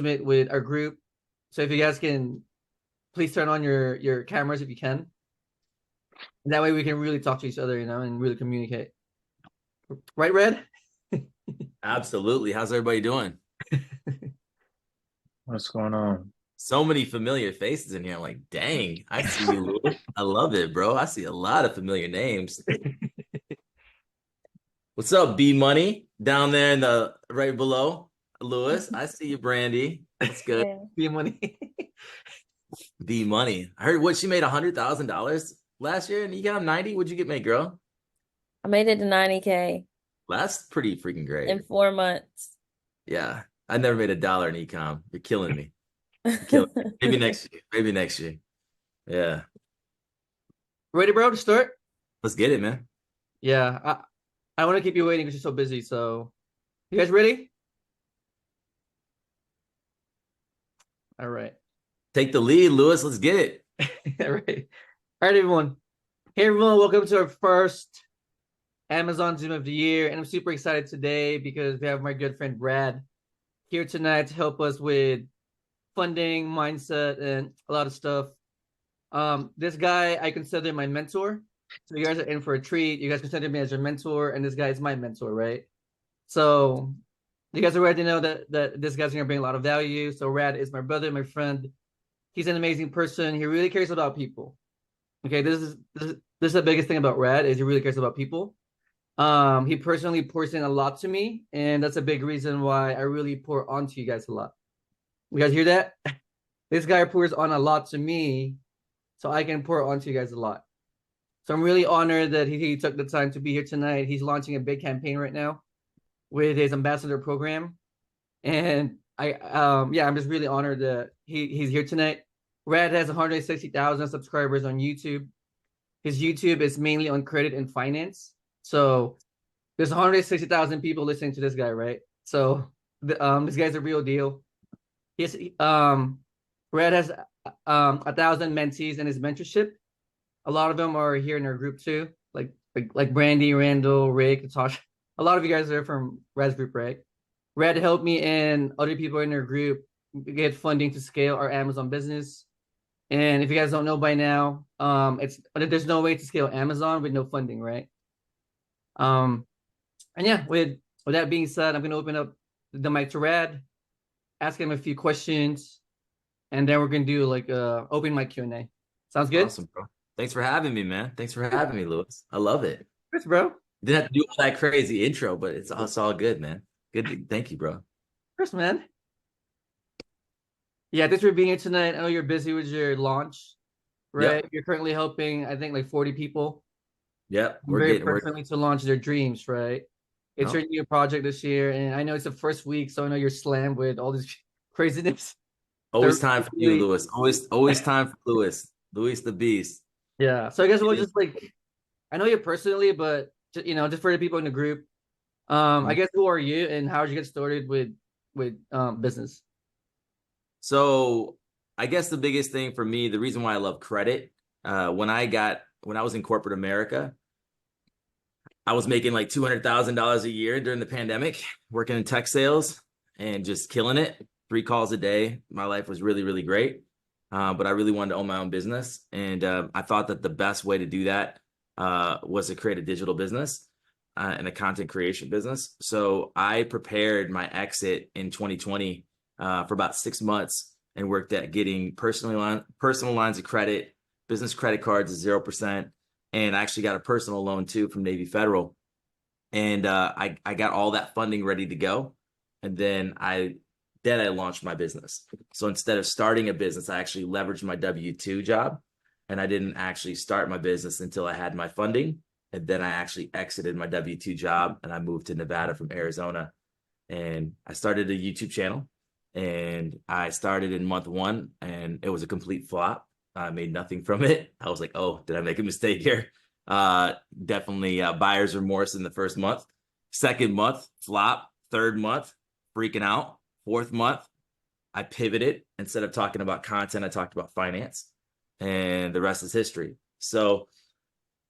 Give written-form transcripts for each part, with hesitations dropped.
with our group. So if you guys can please turn on your cameras if you can. And that way we can really talk to each other, and really communicate. Right, Red? Absolutely. How's everybody doing? What's going on? So many familiar faces in here. I'm like, dang, I see you, Louis. I love it, bro. I see a lot of familiar names. What's up, B Money? Down there in the right below. Lewis, I see you, Brandy. That's good. Yeah. Be money. B Money. I heard what she made $100,000 last year and you got 90. What'd you get made, girl? I made it to 90K That's pretty freaking great. in 4 months. Yeah. I never made $1 in ecom. You're killing me. You're killing me. Maybe next year. Maybe next year. Yeah. Ready, bro, to start? Let's get it, man. Yeah, I want to keep you waiting because you're so busy. So, you guys ready? All right. Take the lead, Lewis. Let's get it. All right. All right, everyone. Hey, everyone. Welcome to our first Amazon Zoom of the year. And I'm super excited today because we have my good friend Brad here tonight to help us with funding, mindset, and a lot of stuff. This guy, I consider my mentor. So you guys are in for a treat. You guys consider me as your mentor, and this guy is my mentor, right? So you guys already know that this guy's gonna bring a lot of value. So Rad is my brother, my friend. He's an amazing person. He really cares about people. Okay, this is the biggest thing about Rad is he really cares about people. He personally pours in a lot to me, and that's a big reason why I really pour onto you guys a lot. You guys hear that? This guy pours on a lot to me, so I can pour onto you guys a lot. So I'm really honored that he took the time to be here tonight. He's launching a big campaign right now with his ambassador program. And I'm just really honored that he's here tonight. Rad has 160,000 subscribers on YouTube. His YouTube is mainly on credit and finance. So there's 160,000 people listening to this guy, right? So this guy's a real deal. Yes, Rad has 1,000 mentees in his mentorship. A lot of them are here in our group too, like Brandy, Randall, Rick, Natasha. A lot of you guys are from Rad's group, right? Rad helped me and other people in our group get funding to scale our Amazon business. And if you guys don't know by now, there's no way to scale Amazon with no funding, right? And yeah, with that being said, I'm gonna open up the mic to Rad, ask him a few questions, and then we're gonna do like open mic Q&A. Sounds good? Awesome, bro. Thanks for having me, man. Thanks for having me, Lewis. I love it. Thanks, bro. Didn't have to do all that crazy intro, but it's all good, man. Good. Thank you, bro. Chris, man. Yeah, thanks for being here tonight. I know you're busy with your launch, right? Yep. You're currently helping, I think, like 40 people. Yep. Very personally to launch their dreams, right? It's No. your new project this year, and I know it's the first week, so I know you're slammed with all this craziness. Always time for you, Lewis. Always time for Lewis. Lewis the Beast. Yeah. So I guess we'll just I know you personally, but just for the people in the group, I guess who are you and how did you get started with business? So I guess the biggest thing for me, the reason why I love credit, when I was in corporate America, I was making like $200,000 a year during the pandemic, working in tech sales and just killing it. 3 calls a day. My life was really, really great. But I really wanted to own my own business. And I thought that the best way to do that was to create a digital business and a content creation business. So I prepared my exit in 2020 for about 6 months and worked at getting personal lines of credit, business credit cards at 0%. And I actually got a personal loan too from Navy Federal. And I got all that funding ready to go. And then I launched my business. So instead of starting a business, I actually leveraged my W-2 job. And I didn't actually start my business until I had my funding. And then I actually exited my W-2 job and I moved to Nevada from Arizona. And I started a YouTube channel. And I started in month 1 and it was a complete flop. I made nothing from it. I was like, oh, did I make a mistake here? Definitely buyer's remorse in the first month. Second month, flop. Third month, freaking out. 4th month, I pivoted. Instead of talking about content, I talked about finance. And the rest is history. So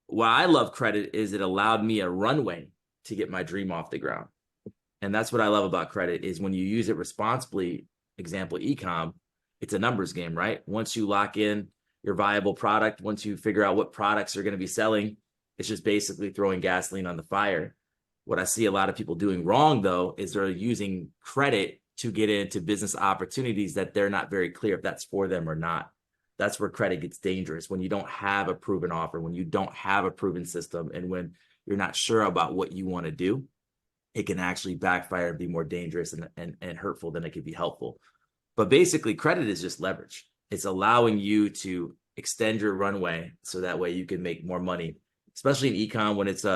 why I love credit is it allowed me a runway to get my dream off the ground. And that's what I love about credit is when you use it responsibly, example, ecom, it's a numbers game, right? Once you lock in your viable product, once you figure out what products are going to be selling, it's just basically throwing gasoline on the fire. What I see a lot of people doing wrong, though, is they're using credit to get into business opportunities that they're not very clear if that's for them or not. That's where credit gets dangerous, when you don't have a proven offer, when you don't have a proven system, and when you're not sure about what you want to do. It can actually backfire and be more dangerous and hurtful than it could be helpful. But basically, credit is just leverage. It's allowing you to extend your runway so that way you can make more money, especially in ecom when it's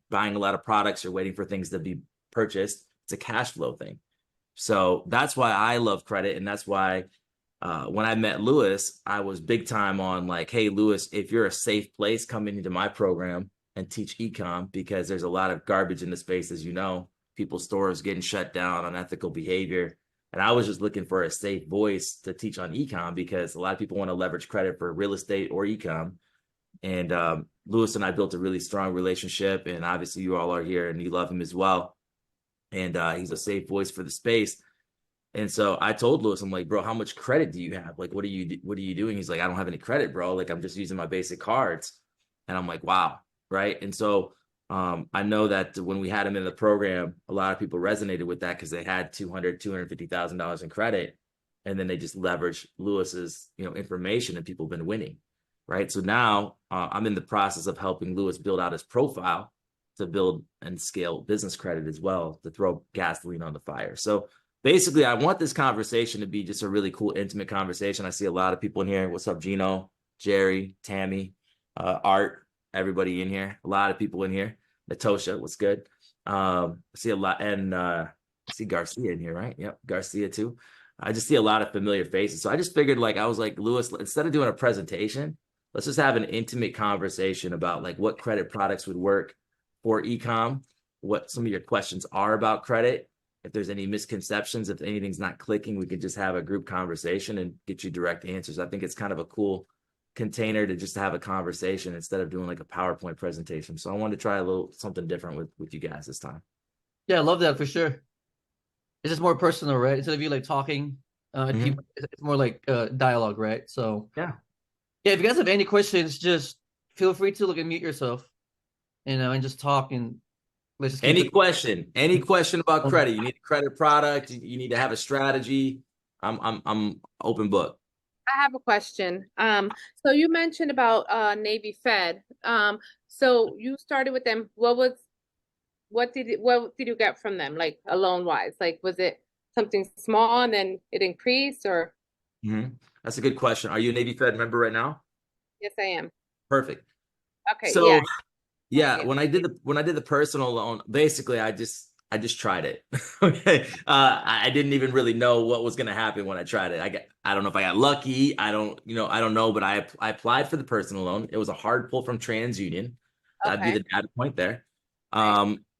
buying a lot of products or waiting for things to be purchased. It's a cash flow thing. So that's why I love credit. And that's why when I met Lewis, I was big time on like, hey, Lewis, if you're a safe place, come into my program and teach ecom, because there's a lot of garbage in the space, as you know, people's stores getting shut down, unethical behavior. And I was just looking for a safe voice to teach on ecom, because a lot of people want to leverage credit for real estate or ecom. And Lewis and I built a really strong relationship, and obviously you all are here and you love him as well. And he's a safe voice for the space. And so I told Lewis, I'm like, bro, how much credit do you have? Like, what are you doing? He's like, I don't have any credit, bro. Like, I'm just using my basic cards. And I'm like, wow. Right. And so I know that when we had him in the program, a lot of people resonated with that because they had $250,000 in credit. And then they just leveraged Lewis's, information, and people have been winning. Right. So now I'm in the process of helping Lewis build out his profile to build and scale business credit as well, to throw gasoline on the fire. So basically, I want this conversation to be just a really cool, intimate conversation. I see a lot of people in here. What's up, Gino, Jerry, Tammy, Art, everybody in here. A lot of people in here. Natosha, what's good? I see a lot, and I see Garcia in here, right? Yep, Garcia too. I just see a lot of familiar faces. So I just figured, I was like, Lewis, instead of doing a presentation, let's just have an intimate conversation about what credit products would work for ecom, what some of your questions are about credit. If there's any misconceptions, if anything's not clicking, we could just have a group conversation and get you direct answers. I think it's kind of a cool container to just have a conversation instead of doing a PowerPoint presentation. So I wanted to try a little something different with you guys this time. Yeah, I love that for sure. It's just more personal, right? Instead of you talking, people, it's more like dialogue, right? So yeah, if you guys have any questions, just feel free to mute yourself, and just talk, and let's just keep any question about credit. You need a credit product, you need to have a strategy. I'm open book. I have a question. So you mentioned about Navy Fed. So you started with them. What did you get from them, a loan wise? Was it something small and then it increased, or? That's a good question. Are you a Navy Fed member right now? Yes, I am. Perfect. Okay. So yeah, when I did the personal loan, basically I just tried it. Okay. I didn't even really know what was going to happen when I tried it. I don't know if I got lucky. I don't know, but I applied for the personal loan. It was a hard pull from TransUnion. That'd be the data point there.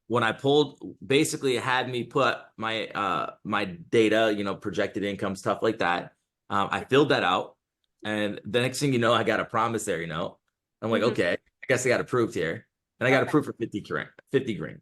When I pulled, basically it had me put my my data, projected income, stuff like that. I filled that out, and the next thing you know, I got a promissory note. I'm like, okay, I guess I got approved here, and I got approved for 50 grand.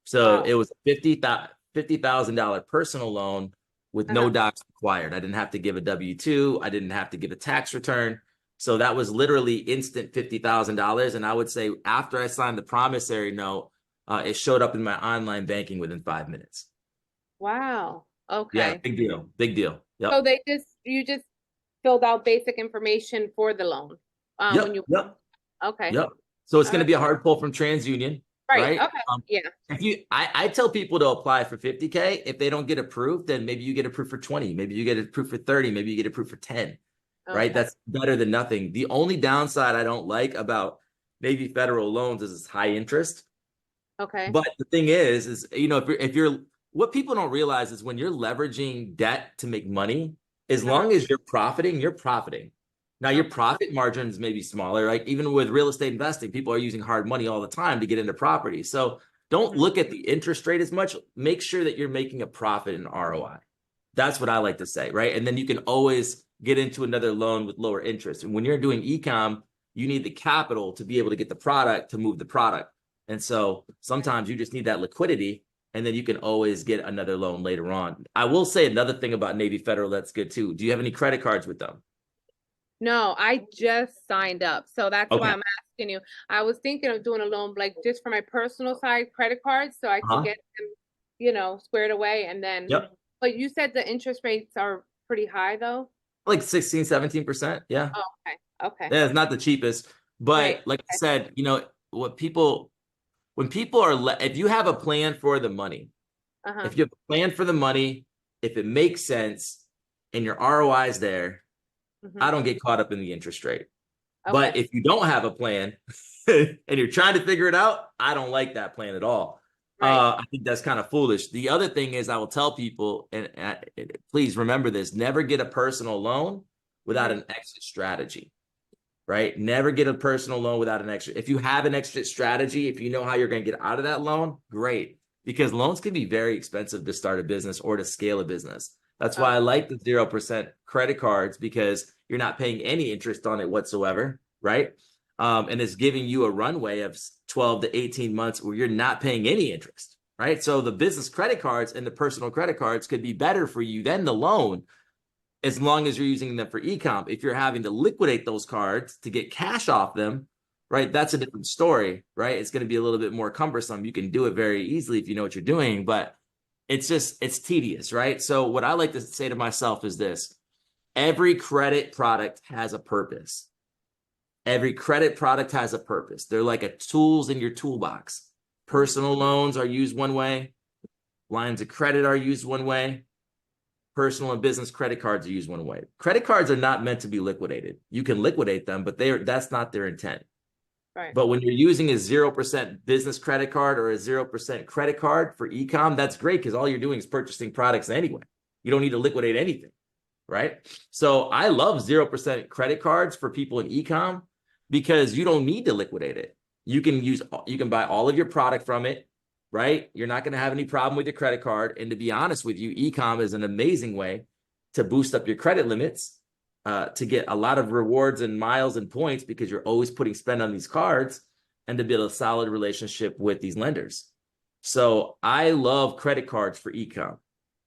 So it was a $50,000 personal loan with no docs required. I didn't have to give a W-2. I didn't have to give a tax return. So that was literally instant $50,000. And I would say after I signed the promissory note, it showed up in my online banking within 5 minutes. Wow. Okay. Yeah, big deal. Big deal. Yep. So you just filled out basic information for the loan. Yep. Okay. Yep. So it's going to be a hard pull from TransUnion. Right. Okay. If I tell people to apply for 50K. If they don't get approved, then maybe you get approved for 20. Maybe you get approved for 30. Maybe you get approved for 10. Right. That's better than nothing. The only downside I don't like about Navy federal loans is it's high interest. Okay. But the thing is if you're what people don't realize is when you're leveraging debt to make money, as long as you're profiting, you're profiting. Now, your profit margins may be smaller. Even with real estate investing, people are using hard money all the time to get into property. So don't look at the interest rate as much. Make sure that you're making a profit in ROI. That's what I like to say, right? And then you can always get into another loan with lower interest. And when you're doing ecom, you need the capital to be able to get the product, to move the product. And so sometimes you just need that liquidity. and then you can always get another loan later on. I will say another thing about Navy Federal that's good too. Do you have any credit cards with them? No, I just signed up. So that's why Okay. I'm asking you. I was thinking of doing a loan like just for my personal side credit cards so I could Uh-huh. get them, squared away and then Yep. but you said the interest rates are pretty high though? Like 16, 17%. Yeah. Oh, okay. Okay. Yeah, it's not the cheapest, Right. but like I Okay. said, when people are, if you have a plan for the money, Uh-huh. if you have a plan for the money, if it makes sense and your ROI is there, I don't get caught up in the interest rate. But Okay. if you don't have a plan and you're trying to figure it out, I don't like that plan at all. Right. I think that's kind of foolish. The other thing is I will tell people, and please remember this, never get a personal loan without an exit strategy, right? Never get a personal loan without an exit. If you have an exit strategy, if you know how you're going to get out of that loan, great. Because loans can be very expensive to start a business or to scale a business. That's why I like the 0% credit cards, because you're not paying any interest on it whatsoever, right? And it's giving you a runway of 12 to 18 months where you're not paying any interest, right? So the business credit cards and the personal credit cards could be better for you than the loan, as long as you're using them for e-com. If you're having to liquidate those cards to get cash off them, right, that's a different story, right? It's going to be a little bit more cumbersome. You can do it very easily if you know what you're doing, but it's tedious, right? So what I like to say to myself is this: every credit product has a purpose. Every credit product has a purpose. They're like a tools in your toolbox. Personal loans are used one way. Lines of credit are used one way. Personal and business credit cards are used one way. Credit cards are not meant to be liquidated. You can liquidate them, but that's not their intent. Right. But when you're using a 0% business credit card or a 0% credit card for e-com, that's great, because all you're doing is purchasing products anyway. You don't need to liquidate anything, right? So I love 0% credit cards for people in e-com, because you don't need to liquidate it. You can buy all of your product from it, right? You're not going to have any problem with your credit card. And to be honest with you, e-com is an amazing way to boost up your credit limits, to get a lot of rewards and miles and points, because you're always putting spend on these cards, and to build a solid relationship with these lenders. So I love credit cards for e-com.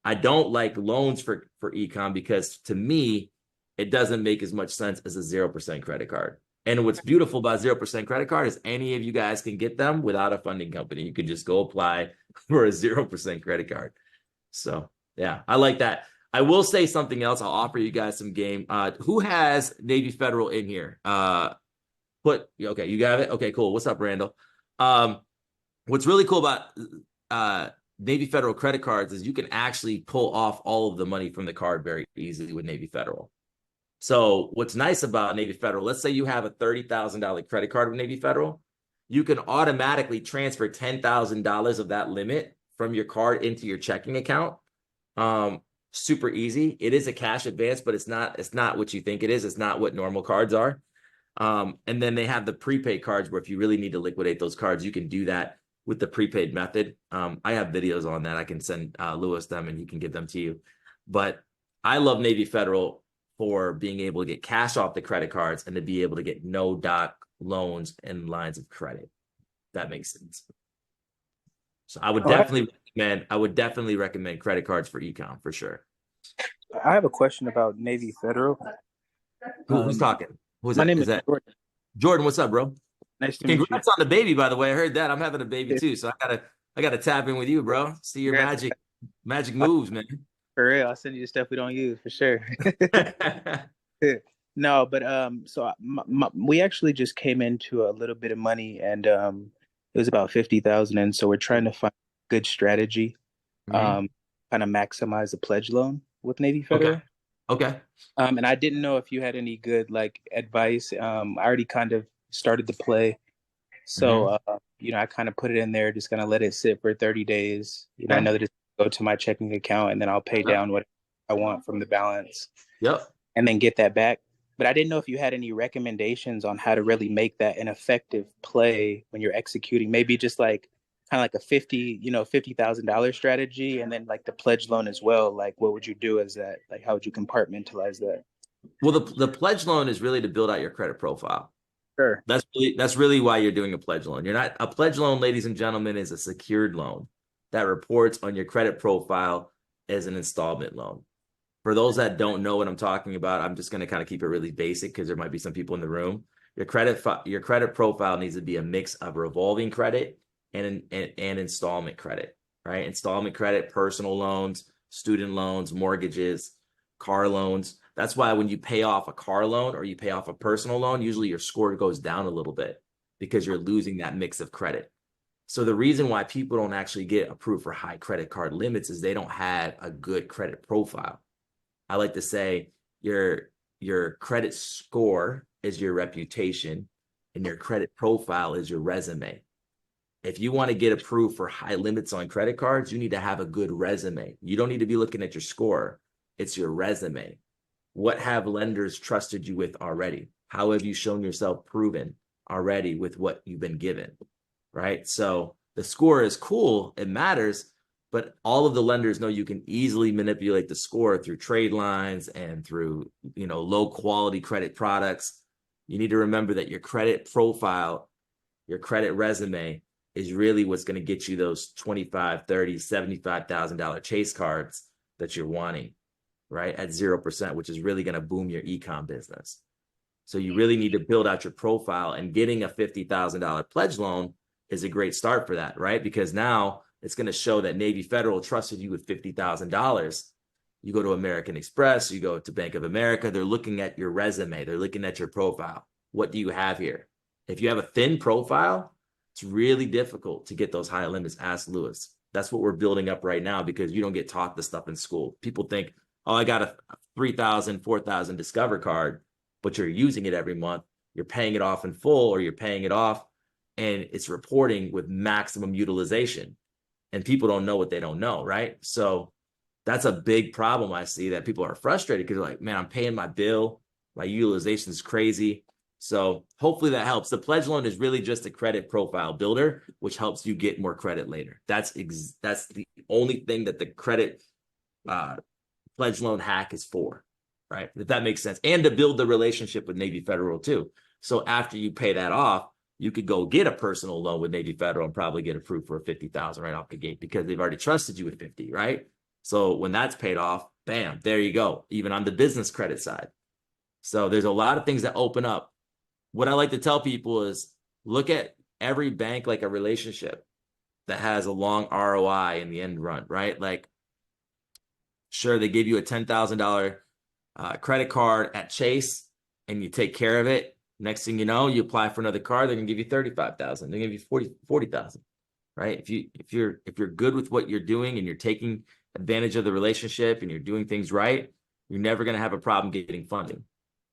I don't like loans for e-com, because to me, it doesn't make as much sense as a 0% credit card. And what's beautiful about 0% credit card is any of you guys can get them without a funding company. You can just go apply for a 0% credit card. So yeah, I like that. I will say something else. I'll offer you guys some game. Who has Navy Federal in here? Okay, you got it? Okay, cool. What's up, Randall? What's really cool about Navy Federal credit cards is you can actually pull off all of the money from the card very easily with Navy Federal. So what's nice about Navy Federal, let's say you have a $30,000 credit card with Navy Federal, you can automatically transfer $10,000 of that limit from your card into your checking account. Super easy. It is a cash advance, but it's not what you think it is. It's not what normal cards are. And then they have the prepaid cards, where if you really need to liquidate those cards, you can do that with the prepaid method. I have videos on that. I can send Lewis them, and he can give them to you. But I love Navy Federal for being able to get cash off the credit cards and to be able to get no doc loans and lines of credit. That makes sense. So I would definitely recommend credit cards for e-com for sure. I have a question about Navy Federal. Who's talking? Who's My that? name Is is that Jordan. Jordan? What's up, bro? Nice to meet you. Congrats on the baby, by the way. I heard that. I'm having a baby too, so I gotta tap in with you, bro. See your magic moves, man. For real, I'll send you the stuff we don't use for sure. No, but so we actually just came into a little bit of money, and it was about 50,000, and so we're trying to find a good strategy, kind of maximize the pledge loan with Navy Federal. Okay. And I didn't know if you had any good like advice. I already kind of started to play, so I kind of put it in there, just gonna let it sit for 30 days. I know that it's go to my checking account, and then I'll pay down what I want from the balance. Yep. And then get that back. But I didn't know if you had any recommendations on how to really make that an effective play when you're executing. Maybe just like kind of like a $50,000 strategy, and then like the pledge loan as well. Like, what would you do as that? Like, how would you compartmentalize that? Well, the pledge loan is really to build out your credit profile. Sure. That's really why you're doing a pledge loan. A pledge loan, ladies and gentlemen, is a secured loan. that reports on your credit profile as an installment loan. For those that don't know what I'm talking about, I'm just going to kind of keep it really basic because there might be some people in the room. Your credit profile needs to be a mix of revolving credit and installment credit, right? Installment credit, personal loans, student loans, mortgages, car loans. That's why when you pay off a car loan or you pay off a personal loan, usually your score goes down a little bit because you're losing that mix of credit. So the reason why people don't actually get approved for high credit card limits is they don't have a good credit profile. I like to say your credit score is your reputation and your credit profile is your resume. If you want to get approved for high limits on credit cards, you need to have a good resume. You don't need to be looking at your score. It's your resume. What have lenders trusted you with already? How have you shown yourself proven already with what you've been given, right? So the score is cool. It matters. But all of the lenders know you can easily manipulate the score through trade lines and through, low quality credit products. You need to remember that your credit profile, your credit resume is really what's going to get you those $25,000, $30,000, $75,000 chase cards that you're wanting, right? At 0%, which is really going to boom your e-com business. So you really need to build out your profile, and getting a $50,000 pledge loan is a great start for that, right? Because now it's going to show that Navy Federal trusted you with $50,000. You go to American Express, you go to Bank of America, they're looking at your resume, they're looking at your profile. What do you have here? If you have a thin profile, it's really difficult to get those high limits. Ask Lewis. That's what we're building up right now because you don't get taught this stuff in school. People think, oh, I got a 3,000, 4,000 Discover card, but you're using it every month. You're paying it off in full or you're paying it off and it's reporting with maximum utilization. And people don't know what they don't know, right? So that's a big problem I see, that people are frustrated because they're like, man, I'm paying my bill. My utilization is crazy. So hopefully that helps. The pledge loan is really just a credit profile builder, which helps you get more credit later. That's the only thing that the credit pledge loan hack is for, right? If that makes sense. And to build the relationship with Navy Federal too. So after you pay that off, you could go get a personal loan with Navy Federal and probably get approved for $50,000 right off the gate because they've already trusted you with 50, right? So when that's paid off, bam, there you go. Even on the business credit side. So there's a lot of things that open up. What I like to tell people is look at every bank like a relationship that has a long ROI in the end run, right? Like, sure, they give you a $10,000 credit card at Chase and you take care of it. Next thing you know, you apply for another card, they're gonna give you $35,000. They're gonna give you $40,000, right? If you're good with what you're doing and you're taking advantage of the relationship and you're doing things right, you're never gonna have a problem getting funding,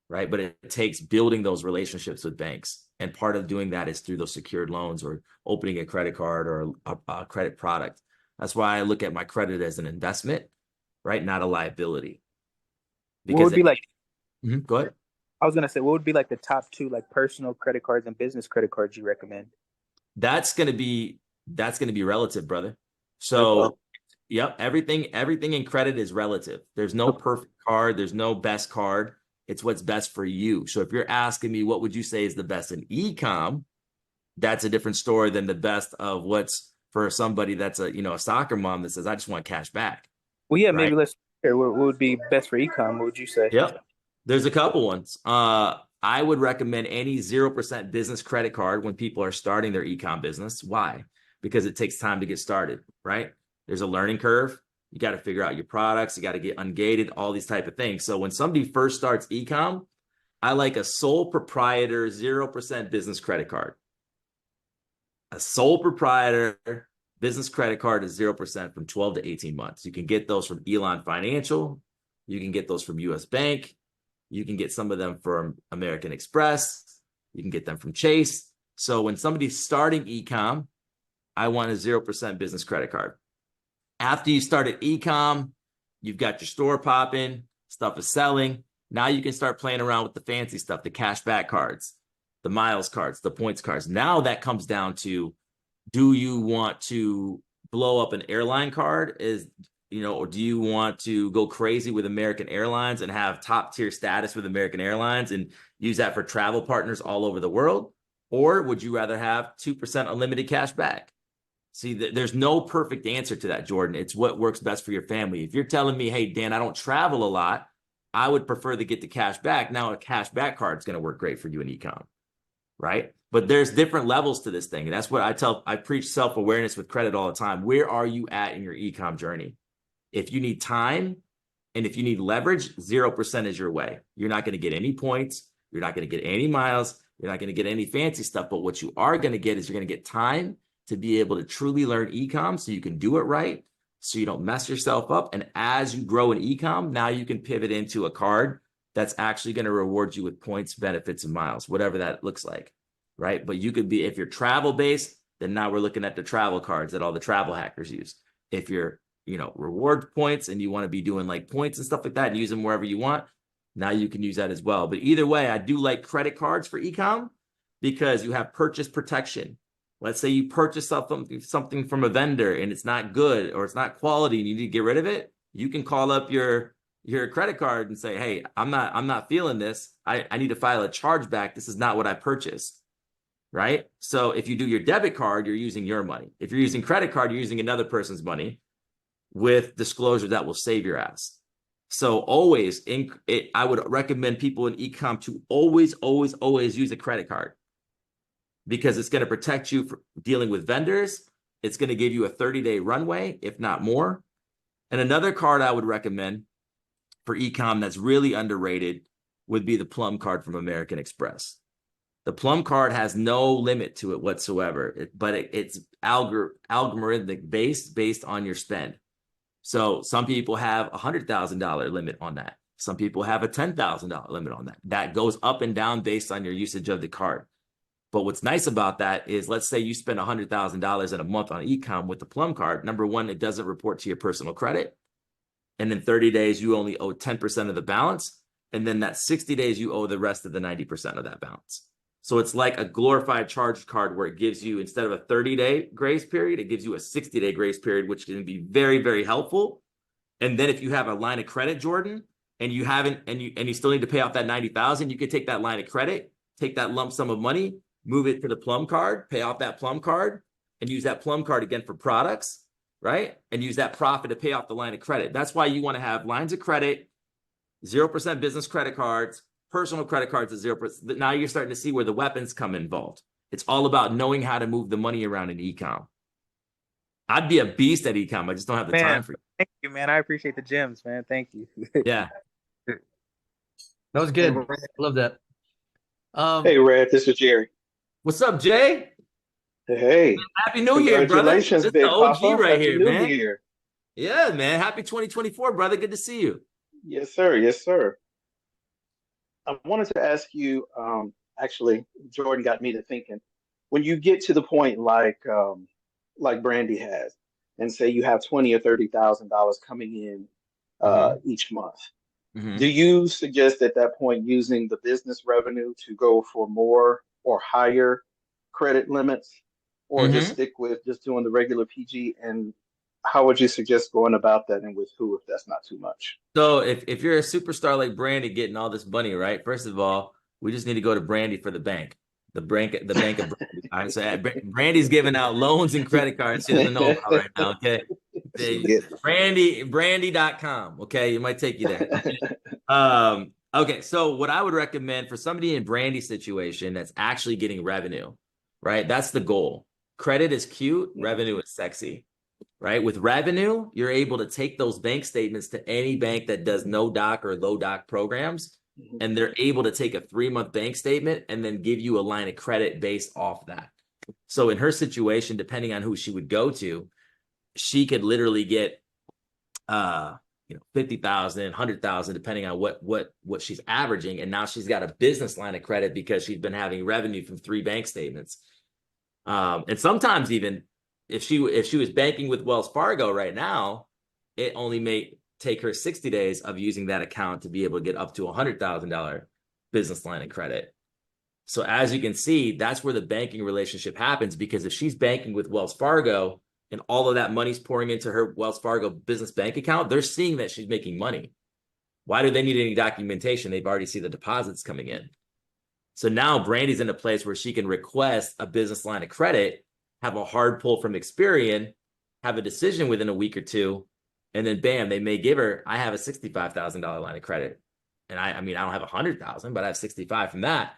right? But it takes building those relationships with banks, and part of doing that is through those secured loans or opening a credit card or a credit product. That's why I look at my credit as an investment, right? Not a liability. Because what would be like? Go ahead. I was gonna say, what would be like the top two like personal credit cards and business credit cards you recommend? That's gonna be relative, brother. So, yep, everything in credit is relative. There's no perfect card. There's no best card. It's what's best for you. So if you're asking me what would you say is the best in e-com, that's a different story than the best of what's for somebody that's a soccer mom that says, I just want cash back. Well, yeah, right? maybe let's hear what would be best for e-com. What would you say? Yep. There's a couple ones. I would recommend any 0% business credit card when people are starting their e-com business. Why? Because it takes time to get started, right? There's a learning curve. You got to figure out your products. You got to get ungated, all these type of things. So when somebody first starts e-com, I like a sole proprietor 0% business credit card. A sole proprietor business credit card is 0% from 12 to 18 months. You can get those from Elon Financial. You can get those from US Bank. You can get some of them from American Express. You can get them from Chase. So when somebody's starting e-com, I want a 0% business credit card. After you started e-com, you've got your store popping, stuff is selling. Now you can start playing around with the fancy stuff, the cashback cards, the miles cards, the points cards. Now that comes down to, do you want to blow up an airline card? Or do you want to go crazy with American Airlines and have top tier status with American Airlines and use that for travel partners all over the world? Or would you rather have 2% unlimited cash back? See, there's no perfect answer to that, Jordan. It's what works best for your family. If you're telling me, hey, Dan, I don't travel a lot, I would prefer to get the cash back. Now, a cash back card is going to work great for you in ecom, right? But there's different levels to this thing. And that's what I preach self-awareness with credit all the time. Where are you at in your ecom journey? If you need time and if you need leverage, 0% is your way. You're not going to get any points. You're not going to get any miles. You're not going to get any fancy stuff. But what you are going to get is you're going to get time to be able to truly learn ecom so you can do it right, so you don't mess yourself up. And as you grow in ecom, now you can pivot into a card that's actually going to reward you with points, benefits, and miles, whatever that looks like, right? But you could be, if you're travel-based, then now we're looking at the travel cards that all the travel hackers use. If you're, reward points and you want to be doing like points and stuff like that and use them wherever you want, now you can use that as well. But either way, I do like credit cards for ecom because you have purchase protection. Let's say you purchase something from a vendor and it's not good or it's not quality and you need to get rid of it. You can call up your credit card and say, hey, I'm not feeling this. I need to file a chargeback. This is not what I purchased, right? So if you do your debit card, you're using your money. If you're using credit card, you're using another person's money with disclosure that will save your ass. So always, I would recommend people in ecom to always use a credit card, because it's going to protect you from dealing with vendors. It's going to give you a 30-day runway, if not more. And another card I would recommend for ecom that's really underrated would be the Plum card from American Express. The Plum card has no limit to it whatsoever, but it's algorithmic based on your spend. So some people have a $100,000 limit on that. Some people have a $10,000 limit on that. That goes up and down based on your usage of the card. But what's nice about that is, let's say you spend $100,000 in a month on ecom with the Plum card. Number one, it doesn't report to your personal credit. And in 30 days, you only owe 10% of the balance. And then that 60 days, you owe the rest of the 90% of that balance. So it's like a glorified charge card where it gives you, instead of a 30-day grace period, it gives you a 60-day grace period, which can be very, very helpful. And then if you have a line of credit, Jordan, and you haven't, and you still need to pay off that 90,000, you could take that line of credit, take that lump sum of money, move it to the Plum card, pay off that Plum card, and use that Plum card again for products, right? And use that profit to pay off the line of credit. That's why you want to have lines of credit, 0% business credit cards, personal credit cards at 0%. Now you're starting to see where the weapons come involved. It's all about knowing how to move the money around in ecom. I'd be a beast at ecom. I just don't have the time for you. Thank you, man. I appreciate the gems, man. Thank you. Yeah. That was good. Love that. Hey, Red, this is Jerry. What's up, Jay? Hey, Happy New Year, brother. This congratulations, is Big the OG Papa. right Happy here, New man. Year. Yeah, man. Happy 2024, brother. Good to see you. Yes, sir. Yes, sir. I wanted to ask you, actually, Jordan got me to thinking, when you get to the point like Brandy has, and say you have 20 or $30,000 coming in each month, do you suggest at that point using the business revenue to go for more or higher credit limits, or just stick with just doing the regular PG? And how would you suggest going about that, and with who, if that's not too much? So if you're a superstar like Brandy getting all this money, right? First of all, we just need to go to Brandy for the bank. The bank of Brandy. All right, so Brandy's giving out loans and credit cards she doesn't know about right now. Okay. Brandy.com. Okay, it might take you there. Okay, so what I would recommend for somebody in Brandy's situation that's actually getting revenue, right? That's the goal. Credit is cute, revenue is sexy, right? With revenue, you're able to take those bank statements to any bank that does no doc or low doc programs, and they're able to take a 3-month bank statement and then give you a line of credit based off that. So in her situation, depending on who she would go to, she could literally get 50,000, 100,000, depending on what she's averaging. And now she's got a business line of credit because she's been having revenue from 3 bank statements. And sometimes even if she was banking with Wells Fargo right now, it only may take her 60 days of using that account to be able to get up to a $100,000 business line of credit. So as you can see, that's where the banking relationship happens, because if she's banking with Wells Fargo and all of that money's pouring into her Wells Fargo business bank account, they're seeing that she's making money. Why do they need any documentation? They've already seen the deposits coming in. So now Brandy's in a place where she can request a business line of credit have a hard pull from Experian, have a decision within a week or two, and then bam, they may give her, I have a $65,000 line of credit. And I mean, I don't have 100,000, but I have 65 from that.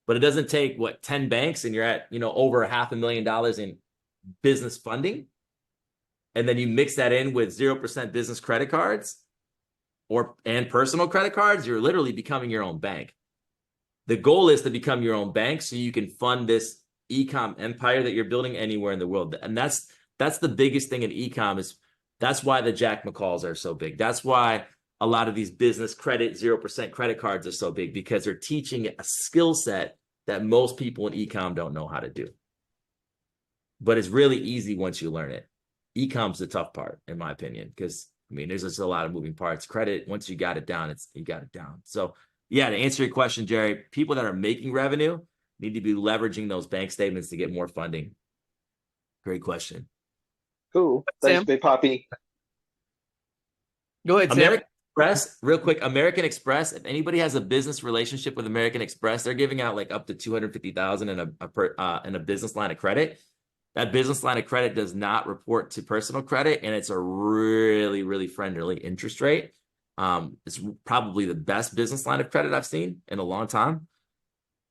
But it doesn't take 10 banks and you're at, over $500,000 in business funding. And then you mix that in with 0% business credit cards and personal credit cards, you're literally becoming your own bank. The goal is to become your own bank so you can fund this e-com empire that you're building anywhere in the world. And that's the biggest thing in e-com is that's why the Jack McCalls are so big. That's why a lot of these business credit, 0% credit cards are so big, because they're teaching a skill set that most people in e-com don't know how to do. But it's really easy once you learn it. E-com's the tough part, in my opinion, because there's just a lot of moving parts. Credit, once you got it down, you got it down. So yeah, to answer your question, Jerry, people that are making revenue need to be leveraging those bank statements to get more funding. Great question. Cool. Thanks, Sam. Big Poppy. Go ahead, Sam. American Express, real quick. American Express. If anybody has a business relationship with American Express, they're giving out up to $250,000 in a business line of credit. That business line of credit does not report to personal credit, and it's a really, really friendly interest rate. It's probably the best business line of credit I've seen in a long time.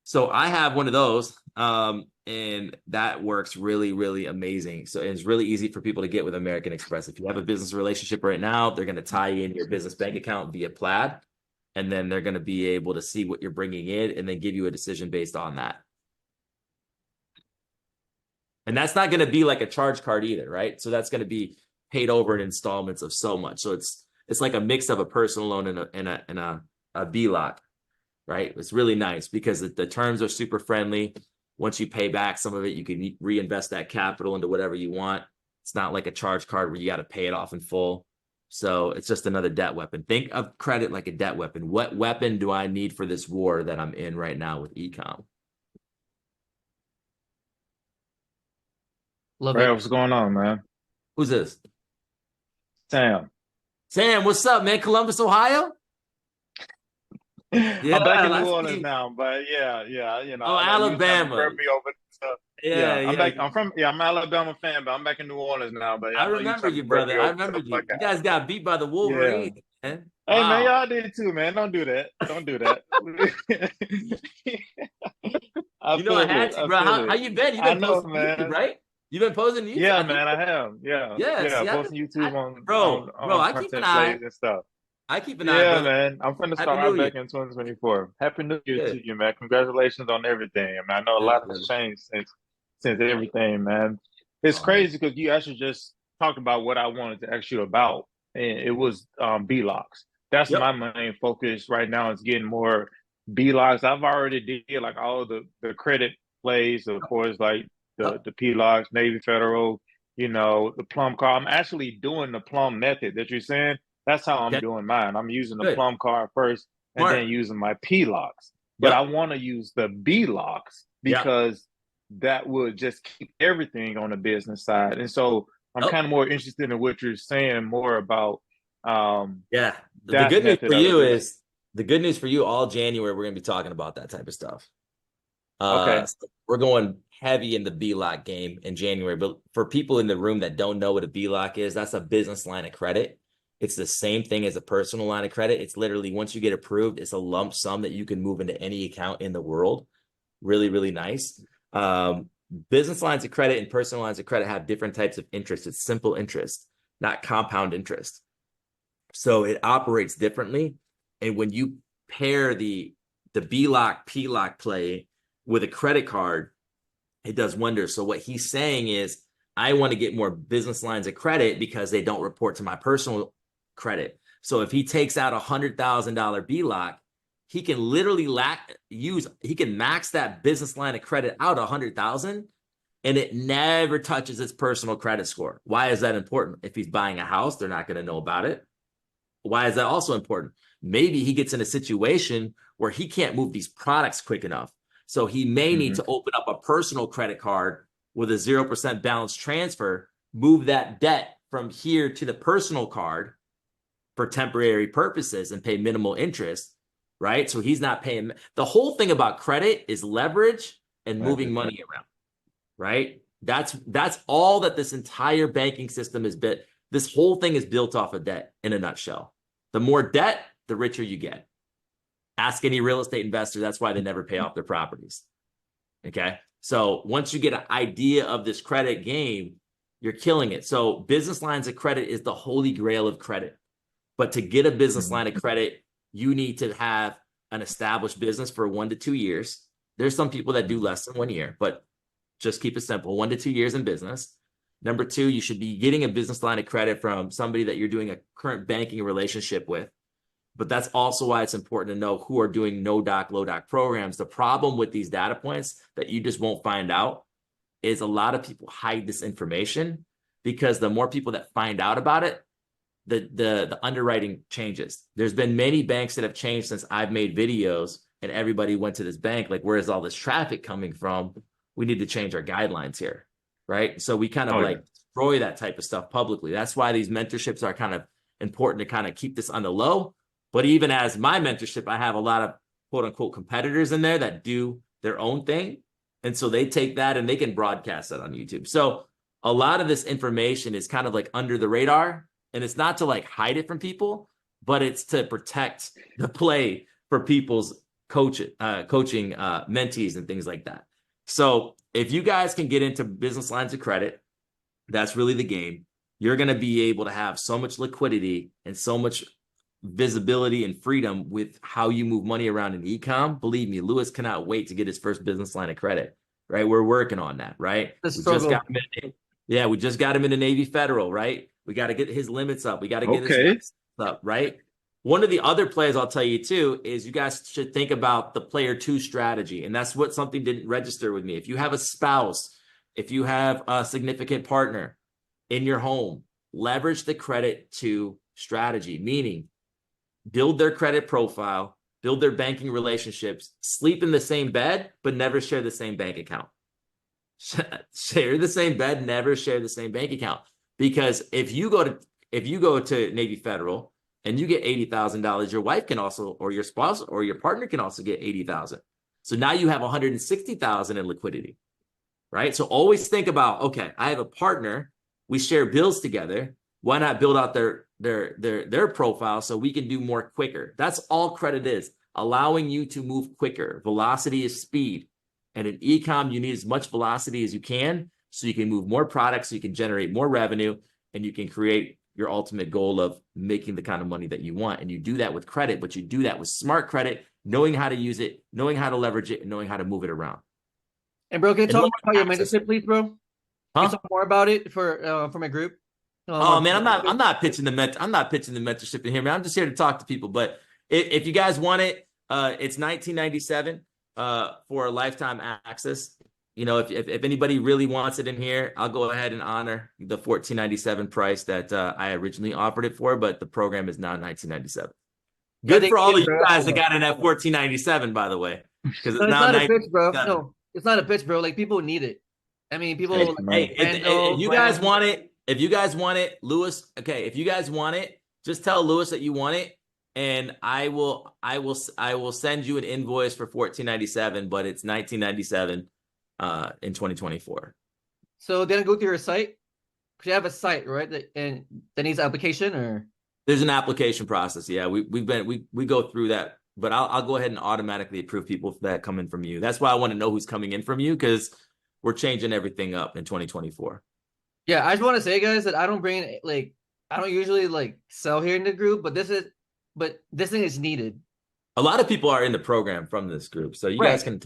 So I have one of those, and that works really, really amazing. So it's really easy for people to get with American Express. If you have a business relationship right now, they're going to tie in your business bank account via Plaid, and then they're going to be able to see what you're bringing in and then give you a decision based on that. And that's not going to be like a charge card either, right? So that's going to be paid over in installments of so much. So it's like a mix of a personal loan and a BLOC, right? It's really nice because the terms are super friendly. Once you pay back some of it, you can reinvest that capital into whatever you want. It's not like a charge card where you got to pay it off in full. So it's just another debt weapon. Think of credit like a debt weapon. What weapon do I need for this war that I'm in right now with e-com? Love Brad, it. what's going on, man? Who's this? Sam. Sam, what's up, man? Columbus, Ohio? Yeah, I'm back in I New Orleans see. now, but yeah, Oh, I know you was trying to Alabama. refer me over. So, Yeah, I'm an Alabama fan, but I'm back in New Orleans now. But I I know remember trying to you, refer brother. me I over remember stuff you. like You that. guys got beat by the Wolverines, man. Hey, man, Wow. y'all did too, man. Don't do that. Don't do that. I You know I feel had it. to, I bro. feel How it. you been? You've I been know, posting YouTube, man. right? You've been posting YouTube. Yeah, I think man, I have. Yeah, yeah. See, posting YouTube on I keep an content eye. plays and stuff. I keep an eye, Yeah, brother. man. I'm finna Happy start New right Year. back in 2024. Happy New Year Good. to you, man. Congratulations on everything. I mean, I know a Thanks, lot has brother. changed since everything, man. It's Oh, crazy because you actually just talked about what I wanted to ask you about, and it was B-locks. That's yep. my main focus right now is getting more B-locks. I've already did like all the credit plays, of course, like the P-locks, Navy Federal, the plum card. I'm actually doing the plum method that you're saying. That's how I'm Okay. doing mine. I'm using the Good. plum card first and Smart. then using my P-locks. But Yep. I want to use the B-locks because that would just keep everything on the business side. And so I'm kind of more interested in what you're saying more about yeah. The that good news method for of you it. is all January we're gonna be talking about that type of stuff. Okay. So we're going heavy in the B-lock game in January. But for people in the room that don't know what a B-lock is, that's a business line of credit. It's the same thing as a personal line of credit. It's literally once you get approved, it's a lump sum that you can move into any account in the world. Really, really nice. Business lines of credit and personal lines of credit have different types of interest. It's simple interest, not compound interest. So it operates differently. And when you pair the B-lock, P-lock play with a credit card, it does wonders. So what he's saying is, I want to get more business lines of credit because they don't report to my personal credit. So if he takes out $100,000 B-lock, he can literally he can max that business line of credit out 100,000 and it never touches its personal credit score. Why is that important? If he's buying a house, they're not going to know about it. Why is that also important? Maybe he gets in a situation where he can't move these products quick enough. So he may need to open up a personal credit card with a 0% balance transfer, move that debt from here to the personal card for temporary purposes and pay minimal interest, right? So he's not paying. The whole thing about credit is leverage and moving money around, right? That's all that this entire banking system is built. This whole thing is built off of debt in a nutshell. The more debt, the richer you get. Ask any real estate investor. That's why they never pay off their properties. Okay. So once you get an idea of this credit game, you're killing it. So business lines of credit is the holy grail of credit. But to get a business line of credit, you need to have an established business for 1 to 2 years. There's some people that do less than 1 year, but just keep it simple, 1 to 2 years in business. Number 2, you should be getting a business line of credit from somebody that you're doing a current banking relationship with. But that's also why it's important to know who are doing no doc, low doc programs. The problem with these data points that you just won't find out is a lot of people hide this information, because the more people that find out about it, the underwriting changes. There's been many banks that have changed since I've made videos, and everybody went to this bank. Like, where is all this traffic coming from? We need to change our guidelines here, right? So we kind of destroy that type of stuff publicly. That's why these mentorships are kind of important to kind of keep this on the low. But even as my mentorship, I have a lot of quote unquote competitors in there that do their own thing. And so they take that and they can broadcast that on YouTube. So a lot of this information is kind of like under the radar, and it's not to like hide it from people, but it's to protect the play for people's coaching mentees and things like that. So if you guys can get into business lines of credit, that's really the game. You're going to be able to have so much liquidity and so much visibility and freedom with how you move money around in e-com. Believe me, Lewis cannot wait to get his first business line of credit, right? We're working on that, right? We just got him we just got him into Navy Federal, right? We got to get his limits up. We got to get his limits up, right? One of the other plays I'll tell you too is you guys should think about the player 2 strategy. And that's what something didn't register with me. If you have a spouse, if you have a significant partner in your home, leverage the credit 2 strategy, meaning build their credit profile, build their banking relationships, sleep in the same bed, but never share the same bank account. Share the same bed, never share the same bank account. Because if you go to Navy Federal and you get $80,000, your wife can also, or your spouse or your partner can also get $80,000. So now you have $160,000 in liquidity, right? So always think about, okay, I have a partner, we share bills together. Why not build out their profile so we can do more quicker? That's all credit is, allowing you to move quicker. Velocity is speed. And in e-com, you need as much velocity as you can so you can move more products, so you can generate more revenue, and you can create your ultimate goal of making the kind of money that you want. And you do that with credit, but you do that with smart credit, knowing how to use it, knowing how to leverage it, and knowing how to move it around. And bro, can you talk more about your mentorship, please, bro? Can you talk more about it for my group? Oh man, I'm not pitching the mentorship in here, man. I'm just here to talk to people. But if you guys want it, it's $19.97 for a lifetime access. You know, if anybody really wants it in here, I'll go ahead and honor the $14.97 price that I originally offered it for, but the program is now $19.97. Good for all of you guys that got in at $14.97, by the way, because it's now not a pitch, bro. No, it's not a pitch, bro. Like, people need it. I mean, people. Hey, if you guys want it. If you guys want it, Lewis, okay, if you guys want it, just tell Lewis that you want it, and I will send you an invoice for $14.97, but it's $19.97 in 2024. So then I go to your site, because you have a site, right? And that needs application, or there's an application process. Yeah, we go through that, but I'll go ahead and automatically approve people that come in from you. That's why I want to know who's coming in from you, because we're changing everything up in 2024. Yeah, I just want to say, guys, that I don't usually sell here in the group, but this thing is needed. A lot of people are in the program from this group, so you guys can.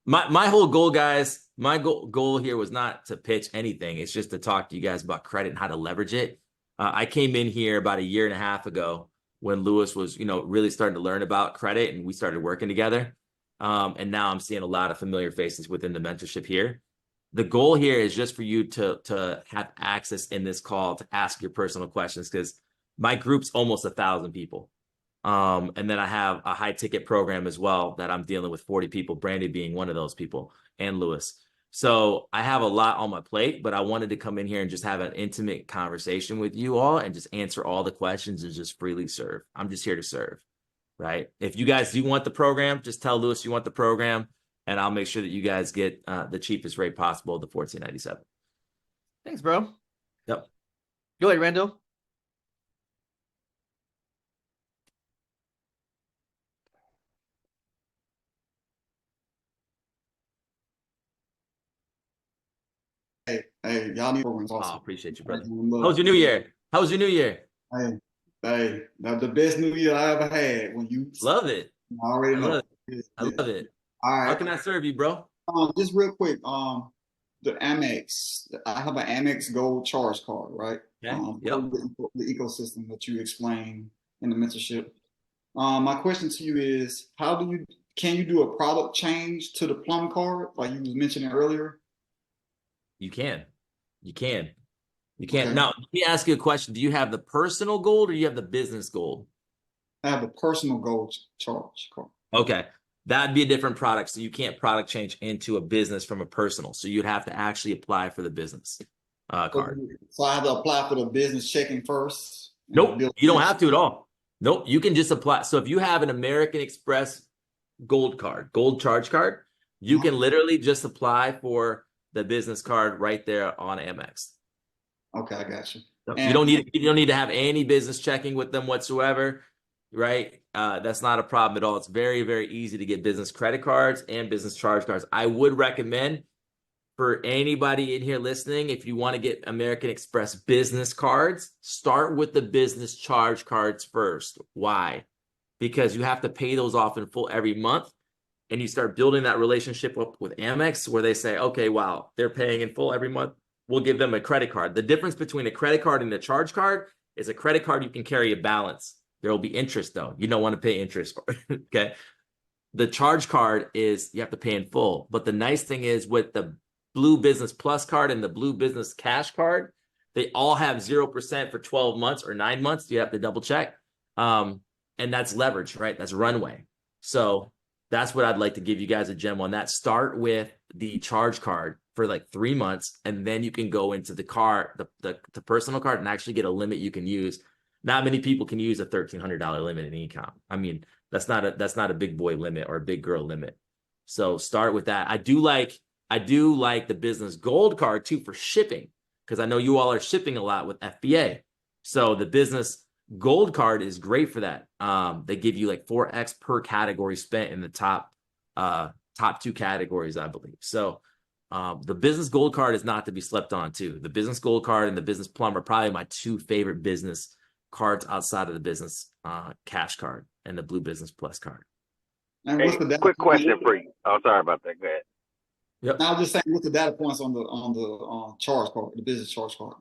My whole goal, guys, my goal here was not to pitch anything. It's just to talk to you guys about credit and how to leverage it. I came in here about 1.5 years ago when Lewis was, really starting to learn about credit, and we started working together. And now I'm seeing a lot of familiar faces within the mentorship here. The goal here is just for you to have access in this call to ask your personal questions, because my group's almost 1,000 people. And then I have a high ticket program as well that I'm dealing with 40 people, Brandy being one of those people, and Lewis. So I have a lot on my plate, but I wanted to come in here and just have an intimate conversation with you all and just answer all the questions and just freely serve. I'm just here to serve, right? If you guys do want the program, just tell Lewis you want the program, and I'll make sure that you guys get the cheapest rate possible, the $14.97. Thanks, bro. Yep. Go ahead, Randall. Hey, y'all need programs Oh, also. appreciate you, brother. Look, How was your New Year? How was your New Year? hey, that's the best New Year I ever had. When you Love it. I already I know. love it. Yeah, I yeah. love it. All How right. can I serve you, bro? Just real quick. The Amex. I have an Amex Gold charge card, right? Okay. Yep. The ecosystem that you explained in the mentorship. My question to you is, can you do a product change to the Plum card like you was mentioning earlier? You can. You can. You can. Okay. Now, let me ask you a question. Do you have the personal gold or you have the business gold? I have a personal gold charge card. Okay. That'd be a different product. So you can't product change into a business from a personal. So you'd have to actually apply for the business card. So I have to apply for the business checking first. Nope. You don't have to at all. Nope. You can just apply. So if you have an American Express gold card, gold charge card, you can literally just apply for the business card right there on Amex. Okay, I got you. You don't need to have any business checking with them whatsoever, right? That's not a problem at all. It's very, very easy to get business credit cards and business charge cards. I would recommend for anybody in here listening, if you want to get American Express business cards, start with the business charge cards first. Why? Because you have to pay those off in full every month. And you start building that relationship up with Amex where they say, okay, wow, they're paying in full every month. We'll give them a credit card. The difference between a credit card and a charge card is a credit card, you can carry a balance. There will be interest though. You don't want to pay interest for it, okay? The charge card is you have to pay in full. But the nice thing is with the Blue Business Plus card and the Blue Business Cash card, they all have 0% for 12 months or 9 months. You have to double check. And that's leverage, right? That's runway. So that's what I'd like to give you guys a gem on that. Start with the charge card for like 3 months, and then you can go into the card, the personal card, and actually get a limit you can use. Not many people can use a $1,300 limit in e-com. I mean, that's not a big boy limit or a big girl limit. So start with that. I do like the business gold card too for shipping, because I know you all are shipping a lot with FBA. So the business gold card is great for that. They give you like 4x per category spent in the top 2 categories, I believe. So the business gold card is not to be slept on too. The business gold card and the business plum are probably my 2 favorite business cards outside of the business cash card and the Blue Business Plus card. And Hey, quick question for you. Oh, sorry about that. Go ahead. Yep. Now, I was just saying, what's the data points on the charge card, the business charge card?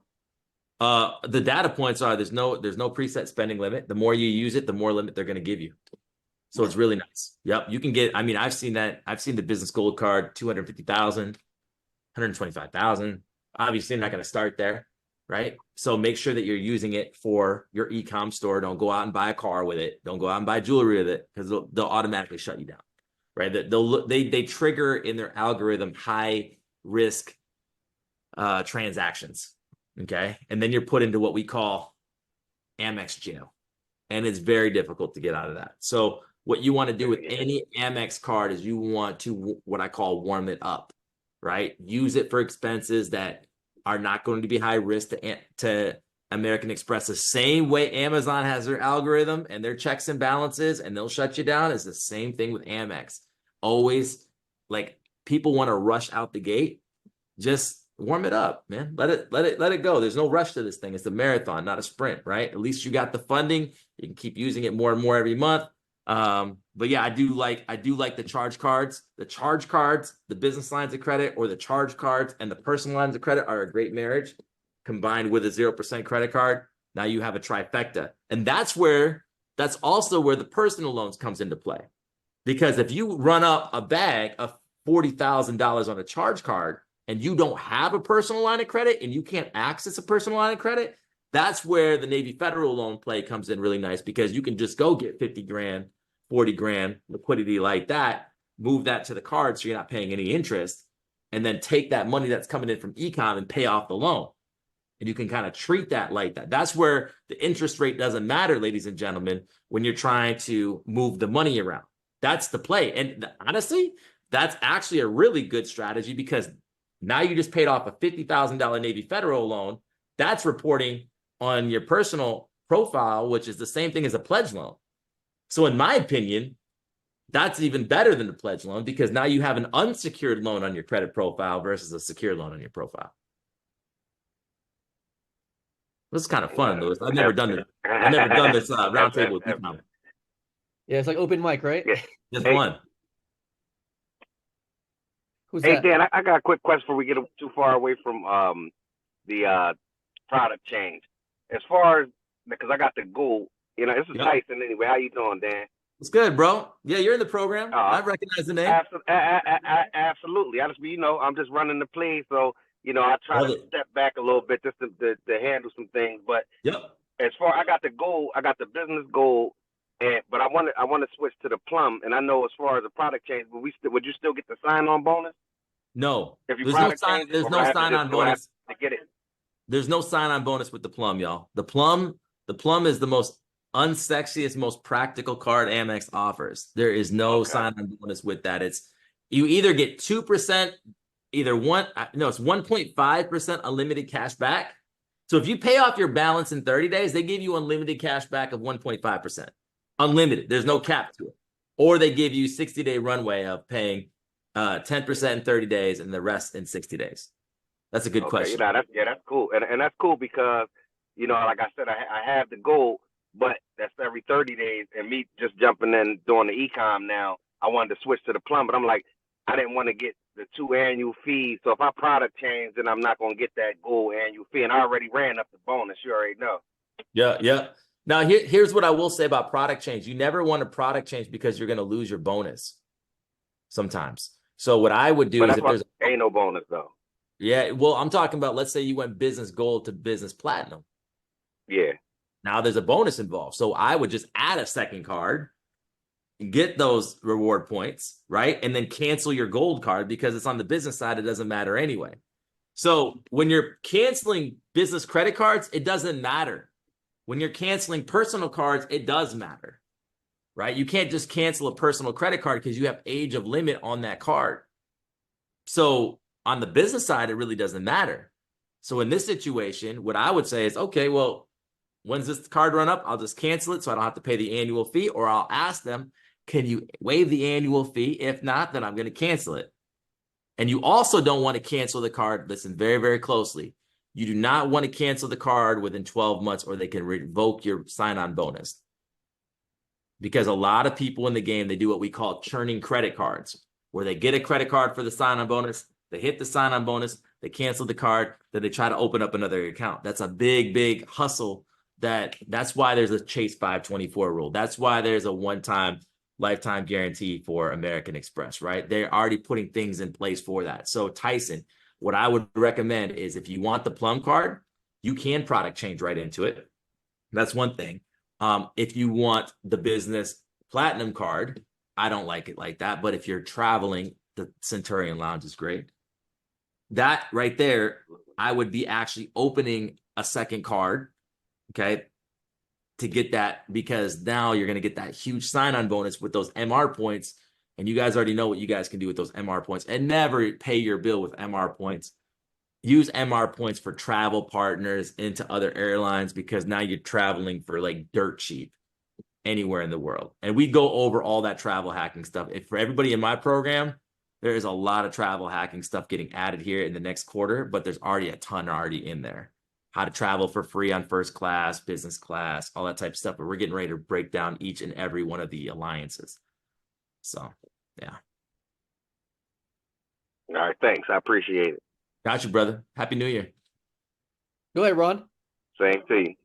The data points are there's no preset spending limit. The more you use it, the more limit they're going to give you. So it's really nice. Yep. You can get, I mean, I've seen the business gold card, 250,000, 125,000. Obviously, you're not going to start there, right? So make sure that you're using it for your e-com store. Don't go out and buy a car with it. Don't go out and buy jewelry with it, because they'll automatically shut you down, right? They trigger in their algorithm high risk transactions. Okay. And then you're put into what we call Amex jail. And it's very difficult to get out of that. So what you want to do with any Amex card is you want to, what I call, warm it up, right? Use it for expenses that are not going to be high risk to American Express. The same way Amazon has their algorithm and their checks and balances and they'll shut you down is the same thing with Amex. Always, like, people want to rush out the gate. Just warm it up, man. Let it go. There's no rush to this thing. It's a marathon, not a sprint, right? At least you got the funding. You can keep using it more and more every month. But yeah, I do like the charge cards. The charge cards, the business lines of credit, or the charge cards and the personal lines of credit are a great marriage, combined with a 0% credit card. Now you have a trifecta. And that's also where the personal loans comes into play. Because if you run up a bag of $40,000 on a charge card, and you don't have a personal line of credit and you can't access a personal line of credit, that's where the Navy Federal loan play comes in really nice, because you can just go get 50 grand, 40 grand liquidity like that, move that to the card so you're not paying any interest, and then take that money that's coming in from e-com and pay off the loan. And you can kind of treat that like that. That's where the interest rate doesn't matter, ladies and gentlemen, when you're trying to move the money around. That's the play. And honestly, that's actually a really good strategy because now you just paid off a $50,000 Navy Federal loan. That's reporting on your personal profile, which is the same thing as a pledge loan. So in my opinion, that's even better than the pledge loan because now you have an unsecured loan on your credit profile versus a secured loan on your profile. This is kind of fun, Louis. I've never done this. I've never done this roundtable with you. Yeah, it's like open mic, right? Yeah. Just Hey, one. Who's hey that? Dan, I got a quick question before we get too far away from the product change. As far as because I got the goal, this is Yep. Tyson anyway. How you doing, Dan? It's good, bro. Yeah, you're in the program. I recognize the name. Absolutely. I'm just running the play, so I try Love to it. step back a little bit just to handle some things. But Yep. as far I got the goal, I got the business goal, but I want to switch to the plum. And I know as far as the product change, would you still get the sign-on bonus No. if you There's no product sign. change? There's Or no I have to sign-on do I have bonus. to get it? There's no sign-on bonus with the plum, y'all. The plum is the most unsexiest, most practical card Amex offers. There is no Okay. sign-on bonus with that. It's you either get 2%, it's 1.5% unlimited cash back. So if you pay off your balance in 30 days, they give you unlimited cash back of 1.5%. Unlimited. There's no cap to it. Or they give you 60-day runway of paying 10% in 30 days and the rest in 60 days. That's a good question. That's cool, and that's cool because like I said, I have the goal, but that's every 30 days, and me just jumping in doing the ecom now. I wanted to switch to the plum, but I'm like, I didn't want to get the 2 annual fees. So if I product change, then I'm not going to get that goal annual fee, and I already ran up the bonus. You already know. Yeah. Now here's what I will say about product change. You never want a product change because you're going to lose your bonus sometimes. So what I would do But is that's why ain't no bonus though. Yeah, well, I'm talking about, let's say you went business gold to business platinum. Yeah. Now there's a bonus involved. So I would just add a second card, get those reward points, right? And then cancel your gold card because it's on the business side. It doesn't matter anyway. So when you're canceling business credit cards, it doesn't matter. When you're canceling personal cards, it does matter, right? You can't just cancel a personal credit card because you have age of limit on that card. So on the business side, it really doesn't matter. So in this situation, what I would say is, okay, well, when's this card run up? I'll just cancel it so I don't have to pay the annual fee, or I'll ask them, can you waive the annual fee? If not, then I'm going to cancel it. And you also don't want to cancel the card. Listen very, very closely. You do not want to cancel the card within 12 months or they can revoke your sign-on bonus. Because a lot of people in the game, they do what we call churning credit cards, where they get a credit card for the sign-on bonus, they hit the sign-on bonus, they cancel the card, then they try to open up another account. That's a big, big hustle. That's why there's a Chase 524 rule. That's why there's a one-time lifetime guarantee for American Express, right? They're already putting things in place for that. So Tyson, what I would recommend is if you want the Plum card, you can product change right into it. That's one thing. If you want the business platinum card, I don't like it like that. But if you're traveling, the Centurion Lounge is great. That right there, I would be actually opening a second card, okay, to get that, because now you're going to get that huge sign-on bonus with those MR points. And you guys already know what you guys can do with those MR points. And never pay your bill with MR points. Use MR points for travel partners into other airlines, because now you're traveling for like dirt cheap anywhere in the world. And we go over all that travel hacking stuff. If for everybody in my program, there is a lot of travel hacking stuff getting added here in the next quarter, but there's already a ton already in there. How to travel for free on first class, business class, all that type of stuff. But we're getting ready to break down each and every one of the alliances. So, yeah. All right, thanks. I appreciate it. Got you, brother. Happy New Year. Go ahead, Ron. Same to you.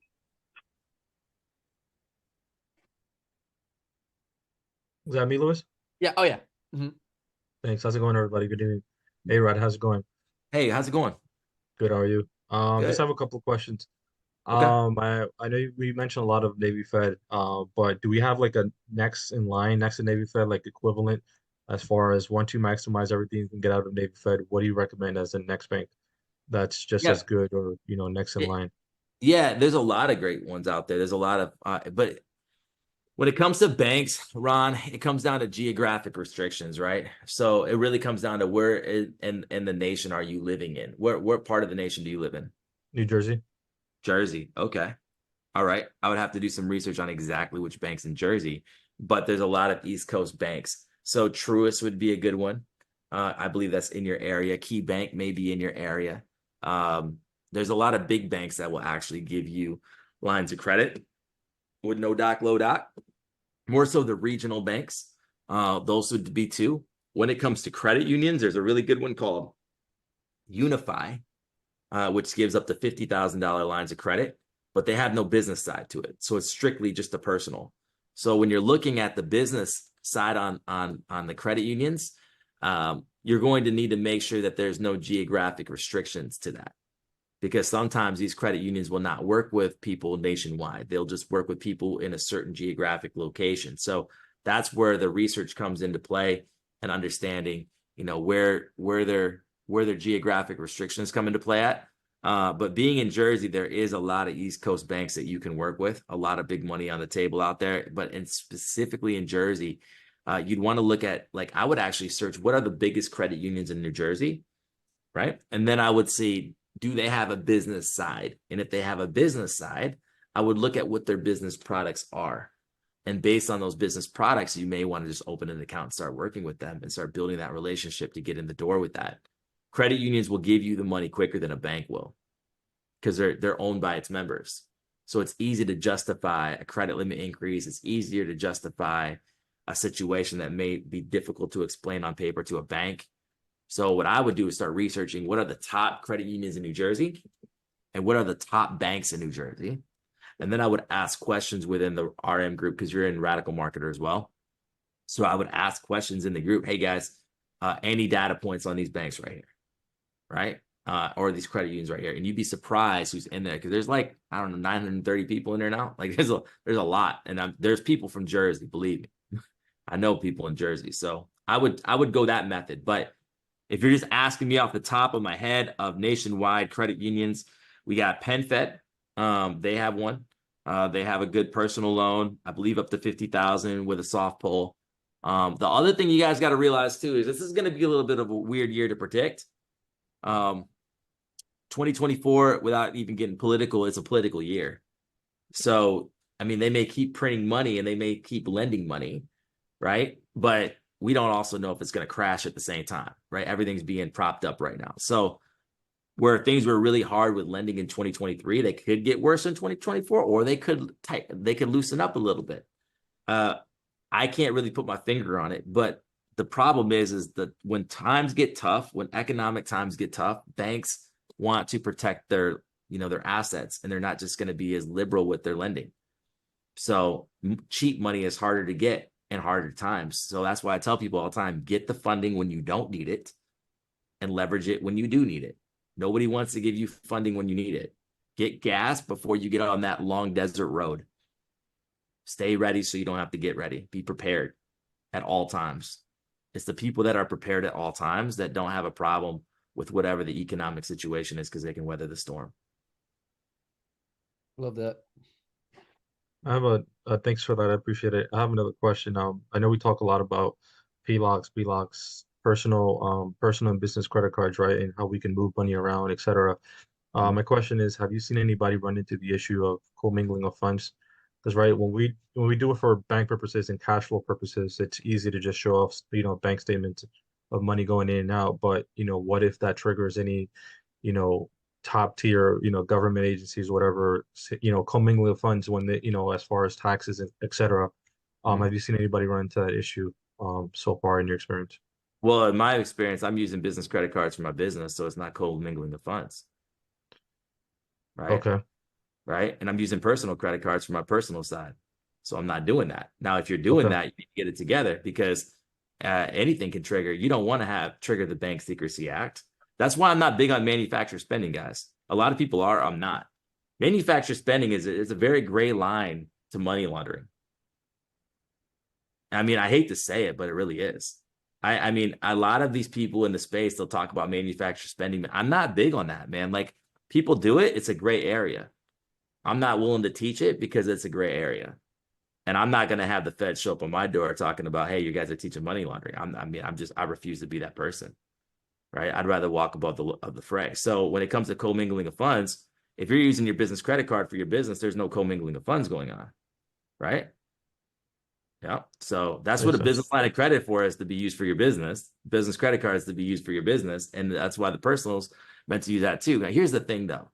Is that me, Louis? Yeah. Oh, yeah. Mm-hmm. Thanks. How's it going, everybody? Good evening. Hey, Rod, how's it going? Hey, how's it going? Good. How are you? Good. Just have a couple of questions. Okay. I know we mentioned a lot of Navy Fed, but do we have like a next in line next to Navy Fed, like equivalent as far as to maximize everything you can get out of Navy Fed? What do you recommend as the next bank that's just as good, or next in line? Yeah, there's a lot of great ones out there. There's a lot of, but When it comes to banks, Ron, it comes down to geographic restrictions, right? So it really comes down to where in the nation are you living in? What part of the nation do you live in? New Jersey. Jersey. Okay. All right. I would have to do some research on exactly which banks in Jersey, but there's a lot of East Coast banks. So Truist would be a good one. I believe that's in your area. Key Bank may be in your area. There's a lot of big banks that will actually give you lines of credit with no doc, low doc. More so the regional banks. Those would be two. When it comes to credit unions, there's a really good one called Unify, which gives up to $50,000 lines of credit, but they have no business side to it. So it's strictly just a personal. So when you're looking at the business side on the credit unions, you're going to need to make sure that there's no geographic restrictions to that. Because sometimes these credit unions will not work with people nationwide. They'll just work with people in a certain geographic location. So that's where the research comes into play and understanding, where their geographic restrictions come into play at. But being in Jersey, there is a lot of East Coast banks that you can work with, a lot of big money on the table out there. But specifically in Jersey, you'd want to look at, I would actually search what are the biggest credit unions in New Jersey, right? And then I would see, do they have a business side? And if they have a business side, I would look at what their business products are. And based on those business products, you may want to just open an account and start working with them and start building that relationship to get in the door with that. Credit unions will give you the money quicker than a bank will because they're owned by its members. So it's easy to justify a credit limit increase. It's easier to justify a situation that may be difficult to explain on paper to a bank. So what I would do is start researching what are the top credit unions in New Jersey and what are the top banks in New Jersey. And then I would ask questions within the RM group because you're in Radical Marketer as well. So I would ask questions in the group. Hey guys, any data points on these banks right here, right? Or these credit unions right here. And you'd be surprised who's in there because there's 930 people in there now. There's a lot. And there's people from Jersey, believe me. I know people in Jersey. So I would go that method. But if you're just asking me off the top of my head of nationwide credit unions, we got PenFed. They have one. They have a good personal loan, I believe up to $50,000 with a soft pull. The other thing you guys got to realize too is this is going to be a little bit of a weird year to predict. 2024, without even getting political, it's a political year. So, I mean, they may keep printing money and they may keep lending money, right? But we don't also know if it's going to crash at the same time, right? Everything's being propped up right now. So where things were really hard with lending in 2023, they could get worse in 2024, or they could loosen up a little bit. I can't really put my finger on it, but the problem is that when times get tough, when economic times get tough, banks want to protect their assets, and they're not just going to be as liberal with their lending. So cheap money is harder to get in harder times. So that's why I tell people all the time, get the funding when you don't need it and leverage it when you do need it. Nobody wants to give you funding when you need it. Get gas before you get on that long desert road. Stay ready so you don't have to get ready. Be prepared at all times. It's the people that are prepared at all times that don't have a problem with whatever the economic situation is because they can weather the storm. Love that. I have thanks for that. I appreciate it. I have another question. I know we talk a lot about PLOCs, BLOCs, personal and business credit cards, right? And how we can move money around, etc. My question is, have you seen anybody run into the issue of commingling of funds? Because right, when we do it for bank purposes and cash flow purposes, it's easy to just show off, bank statements of money going in and out. But what if that triggers any, top tier, government agencies, whatever, commingling of funds when they, as far as taxes, etc. Have you seen anybody run into that issue so far in your experience? Well, in my experience, I'm using business credit cards for my business, so it's not commingling of funds. Right. Okay. Right. And I'm using personal credit cards for my personal side. So I'm not doing that. Now, if you're doing that, you need to get it together because anything can trigger. You don't want to trigger the Bank Secrecy Act. That's why I'm not big on manufacturer spending, guys. A lot of people are. I'm not. Manufacturer spending is a very gray line to money laundering. I mean, I hate to say it, but it really is. I mean, a lot of these people in the space, they'll talk about manufacturer spending. I'm not big on that, man. Like, people do it. It's a gray area. I'm not willing to teach it because it's a gray area. And I'm not going to have the Fed show up on my door talking about, hey, you guys are teaching money laundering. I refuse to be that person, right? I'd rather walk above the fray. So when it comes to commingling of funds, if you're using your business credit card for your business, there's no commingling of funds going on, right? Yeah. So that's what a business line of credit for is to be used for your business. Business credit card is to be used for your business. And that's why the personal's meant to use that too. Now, here's the thing though.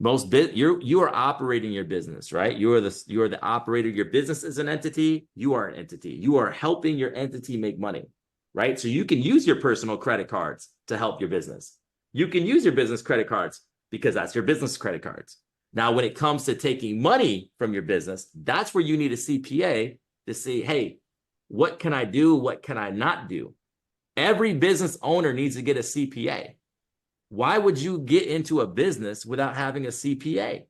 You are operating your business, right? You are the operator. Your business is an entity. You are an entity. You are helping your entity make money, right? So you can use your personal credit cards to help your business. You can use your business credit cards because that's your business credit cards. Now, when it comes to taking money from your business, that's where you need a CPA to see, hey, what can I do? What can I not do? Every business owner needs to get a CPA. Why would you get into a business without having a CPA?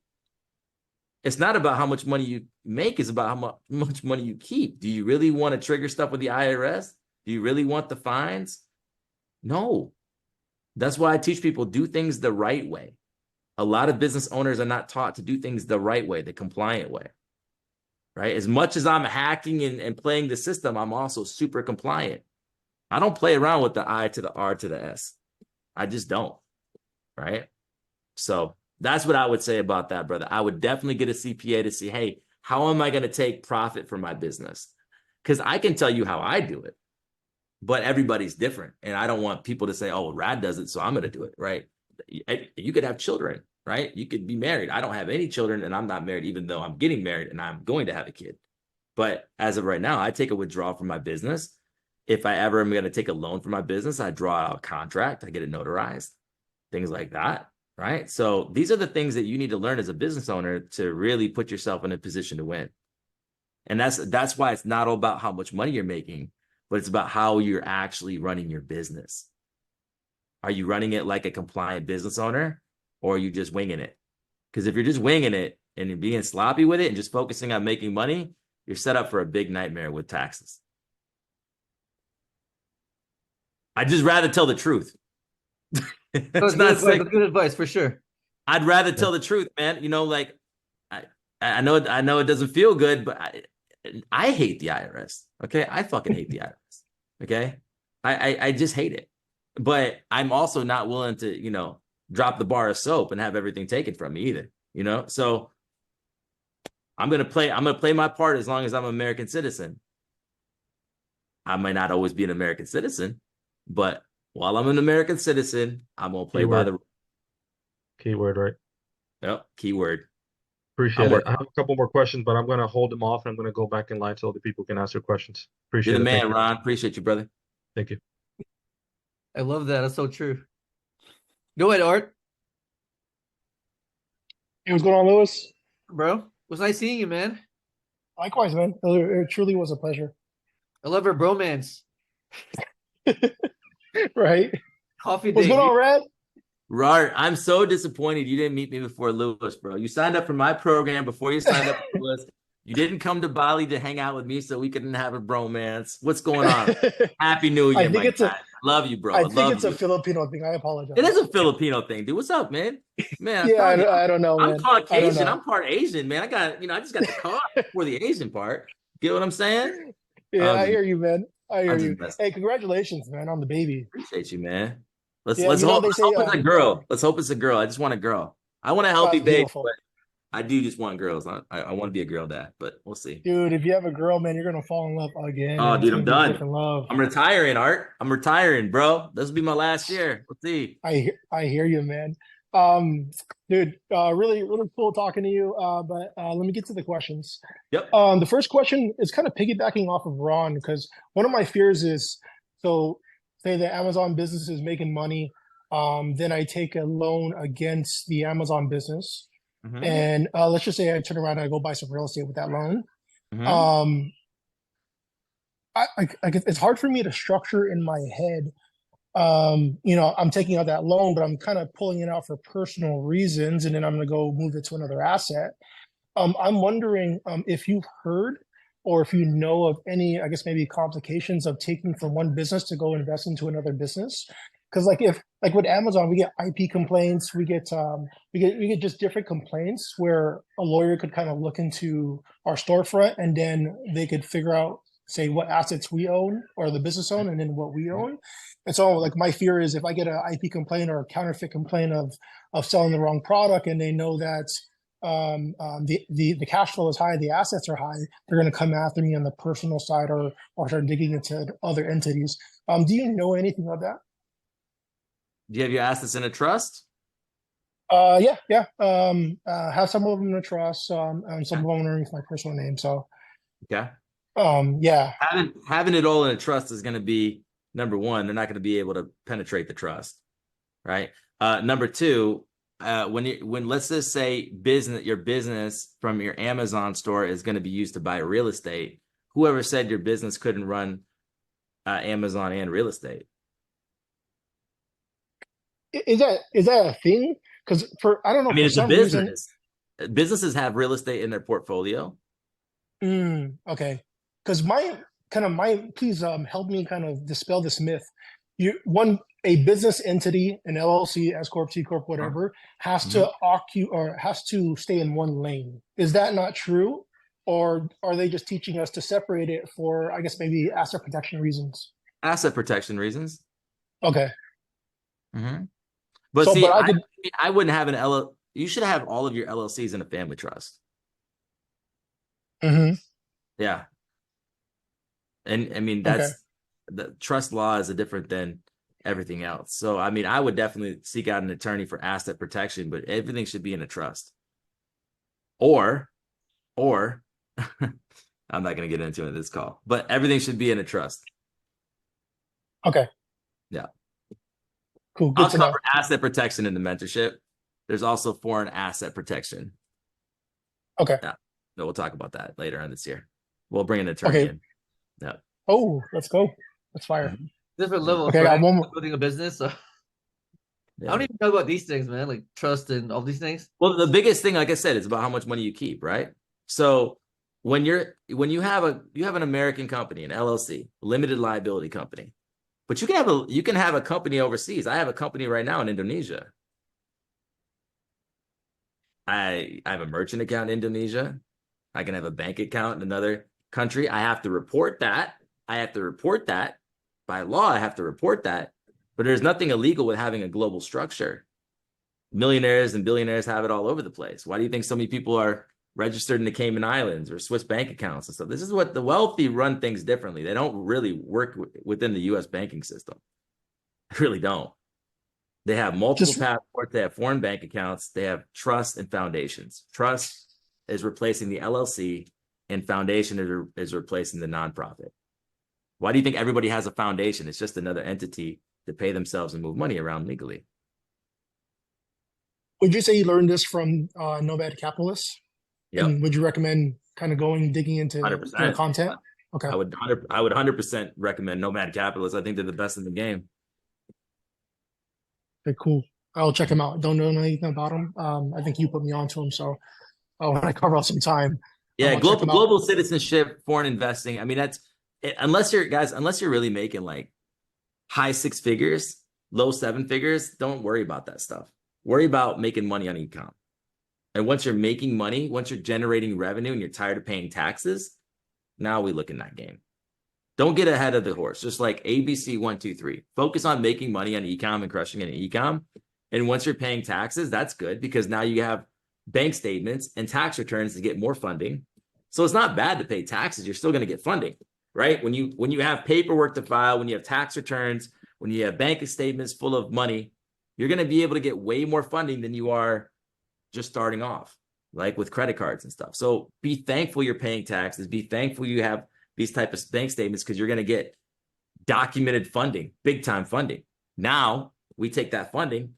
It's not about how much money you make, it's about how much money you keep. Do you really want to trigger stuff with the IRS? Do you really want the fines? No. That's why I teach people do things the right way. A lot of business owners are not taught to do things the right way, the compliant way, right? As much as I'm hacking and playing the system, I'm also super compliant. I don't play around with the I to the R to the S. I just don't. Right. So that's what I would say about that, brother. I would definitely get a CPA to see, hey, how am I going to take profit from my business? Because I can tell you how I do it, but everybody's different. And I don't want people to say, oh, well, Rad does it, so I'm going to do it. Right. You could have children, right? You could be married. I don't have any children and I'm not married, even though I'm getting married and I'm going to have a kid. But as of right now, I take a withdrawal from my business. If I ever am going to take a loan for my business, I draw out a contract, I get it notarized. Things like that, right? So these are the things that you need to learn as a business owner to really put yourself in a position to win. And that's why it's not all about how much money you're making, but it's about how you're actually running your business. Are you running it like a compliant business owner, or are you just winging it? Because if you're just winging it and you're being sloppy with it and just focusing on making money, you're set up for a big nightmare with taxes. I'd just rather tell the truth. That's good advice for sure. I'd rather tell the truth, man. You know, like I know it doesn't feel good, but I hate the IRS. Okay, I fucking hate the IRS. Okay, I just hate it. But I'm also not willing to, you know, drop the bar of soap and have everything taken from me either. You know, so I'm gonna play my part as long as I'm an American citizen. I might not always be an American citizen, but while I'm an American citizen, I'm gonna play by the keyword, right? Yep, keyword. Appreciate it. I have a couple more questions, but I'm gonna hold them off and I'm gonna go back in line so other people can ask their questions. Appreciate You're the it. man, Ron. Appreciate you, brother. Thank you. I love that. That's so true. Go ahead, Art. Hey, what's going on, Lewis? Bro, it was nice seeing you, man. Likewise, man. It truly was a pleasure. I love our bromance. Right? Coffee date. What's going on, Rad? Rart, I'm so disappointed you didn't meet me before Lewis, bro. You signed up for my program before you signed up for Lewis. You didn't come to Bali to hang out with me so we couldn't have a bromance. What's going on? Happy New Year, my guy. Love you, bro. I think it's a Filipino thing. I apologize. It is a Filipino thing, dude. What's up, man? Man, yeah, I don't know, man. I'm Caucasian. I'm part Asian, man. I just got the car for the Asian part. Get what I'm saying? Yeah, I hear you, man. I hear you. Hey, congratulations, man, on the baby. Appreciate you, man. Let's hope it's a girl. Let's hope it's a girl. I just want a girl. I want a healthy baby, but I do just want girls. I want to be a girl dad, but we'll see. Dude, if you have a girl, man, you're gonna fall in love again. Oh, dude, I'm done. I'm retiring, Art. I'm retiring, bro. This will be my last year. Let's see. I hear you, man. Dude, really, really cool talking to you. But let me get to the questions. Yep. The first question is kind of piggybacking off of Ron, because one of my fears is, so say the Amazon business is making money, then I take a loan against the Amazon business. Mm-hmm. And let's just say I turn around and I go buy some real estate with that loan. Mm-hmm. It's hard for me to structure in my head. You know, I'm taking out that loan, but I'm kind of pulling it out for personal reasons, and then I'm going to go move it to another asset. I'm wondering if you've heard or if you know of any, I guess maybe complications of taking from one business to go invest into another business. Because like with Amazon, we get IP complaints, we get just different complaints where a lawyer could kind of look into our storefront and then they could figure out, say, what assets we own or the business own, and then what we own. And so, like, my fear is if I get an IP complaint or a counterfeit complaint of selling the wrong product, and they know that the cash flow is high, the assets are high, they're going to come after me on the personal side or start digging into other entities. Do you know anything of that? Do you have your assets in a trust? Yeah. Have some of them in a trust, and some of them underneath my personal name. So, Okay. yeah. Having it all in a trust is going to be number one. They're not going to be able to penetrate the trust, right? Number two, when let's just say your business from your Amazon store is going to be used to buy real estate, whoever said your business couldn't run Amazon and real estate? Is that a thing? Because I don't know, I mean, for it's a some reason. business. Businesses have real estate in their portfolio. Okay. Because please help me kind of dispel this myth. A business entity, an LLC, S corp, C corp, whatever, has to stay in one lane. Is that not true, or are they just teaching us to separate it for, I guess, maybe asset protection reasons? Asset protection reasons. Okay. But So, see, but I wouldn't have an LLC. You should have all of your LLCs in a family trust. Yeah. And I mean, Okay. the trust law is different than everything else. So, I mean, I would definitely seek out an attorney for asset protection, but everything should be in a trust. Or I'm not going to get into it in this call, but everything should be in a trust. Okay. Yeah. Cool. Good I'll to know. cover asset protection in the mentorship. There's also foreign asset protection. Okay. Yeah. No, we'll talk about that later on this year. We'll bring an attorney in. Yeah. Oh, let's go. Let's fire. Different level, Okay, I got right? one more. Building a business. So Yeah. I don't even know about these things, man. Like trust and all these things. Well, the biggest thing, like I said, is about how much money you keep, right? So when you have an American company, an LLC, limited liability company, but you can have a company overseas. I have a company right now in Indonesia. I have a merchant account in Indonesia. I can have a bank account in another country. I have to report that. By law, I have to report that. But there's nothing illegal with having a global structure. Millionaires and billionaires have it all over the place. Why do you think so many people are registered in the Cayman Islands or Swiss bank accounts and stuff? This is what the wealthy run things differently. They don't really work within the U.S. banking system. They really don't. They have multiple passports. They have foreign bank accounts. They have trust and foundations. Trust is replacing the LLC, and foundation is replacing the nonprofit. Why do you think everybody has a foundation? It's just another entity to pay themselves and move money around legally. Would you say you learned this from Nomad Capitalists? Yep. And would you recommend kind of digging into 100%. content? Okay. I would 100% recommend Nomad Capitalists. I think they're the best in the game. Okay, cool. I'll check them out. Don't know anything about them. I think you put me onto them, so when I carve out some time. Yeah, global citizenship, foreign investing. I mean, that's it, unless you're really making like high six figures, low seven figures, don't worry about that stuff. Worry about making money on e-com. And once you're making money, once you're generating revenue and you're tired of paying taxes, now we look in that game. Don't get ahead of the horse. Just like ABC 1, 2, 3. Focus on making money on e-com and crushing it in e-com. And once you're paying taxes, that's good because now you have bank statements and tax returns to get more funding. So it's not bad to pay taxes. You're still going to get funding, right? When you have paperwork to file, when you have tax returns, when you have bank statements full of money, you're going to be able to get way more funding than you are just starting off, like with credit cards and stuff. So be thankful you're paying taxes. Be thankful you have these type of bank statements because you're going to get documented funding, big time funding. Now we take that funding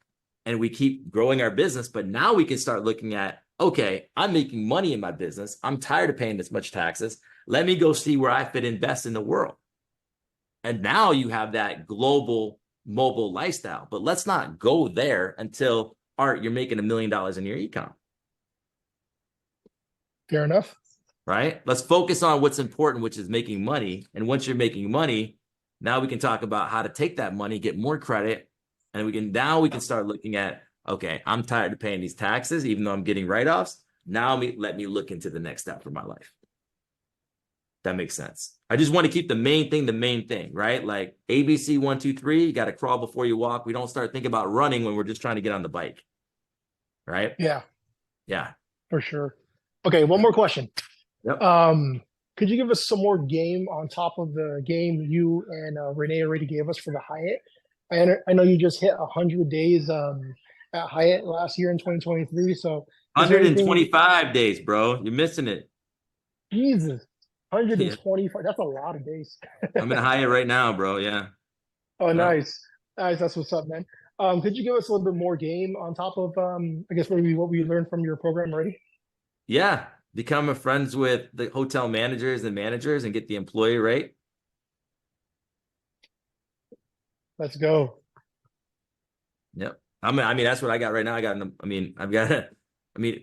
and we keep growing our business, but now we can start looking at, okay, I'm making money in my business. I'm tired of paying this much taxes. Let me go see where I fit in best in the world. And now you have that global mobile lifestyle, but let's not go there until you're making $1 million in your e-com. Fair enough. Right? Let's focus on what's important, which is making money. And once you're making money, now we can talk about how to take that money, get more credit, And we can start looking at, okay, I'm tired of paying these taxes, even though I'm getting write-offs. Now let me look into the next step for my life. That makes sense. I just want to keep the main thing, right? Like ABC 1, 2, 3, you got to crawl before you walk. We don't start thinking about running when we're just trying to get on the bike. Right? Yeah, Yeah. for sure. Okay, one more question. Yep. Could you give us some more game on top of the game you and Renee already gave us for the Hyatt? I know you just hit 100 days at Hyatt last year in 2023. So is there anything? 125 days, bro. You're missing it. Jesus, Yeah. 125. That's a lot of days. I'm in Hyatt right now, bro. Yeah. Oh, Yeah. nice. Nice. That's what's up, man. Could you give us a little bit more game on top of, I guess maybe what we learned from your program already? Yeah. Become friends with the hotel managers and get the employee rate. Let's go. Yep. I mean, that's what I got right now.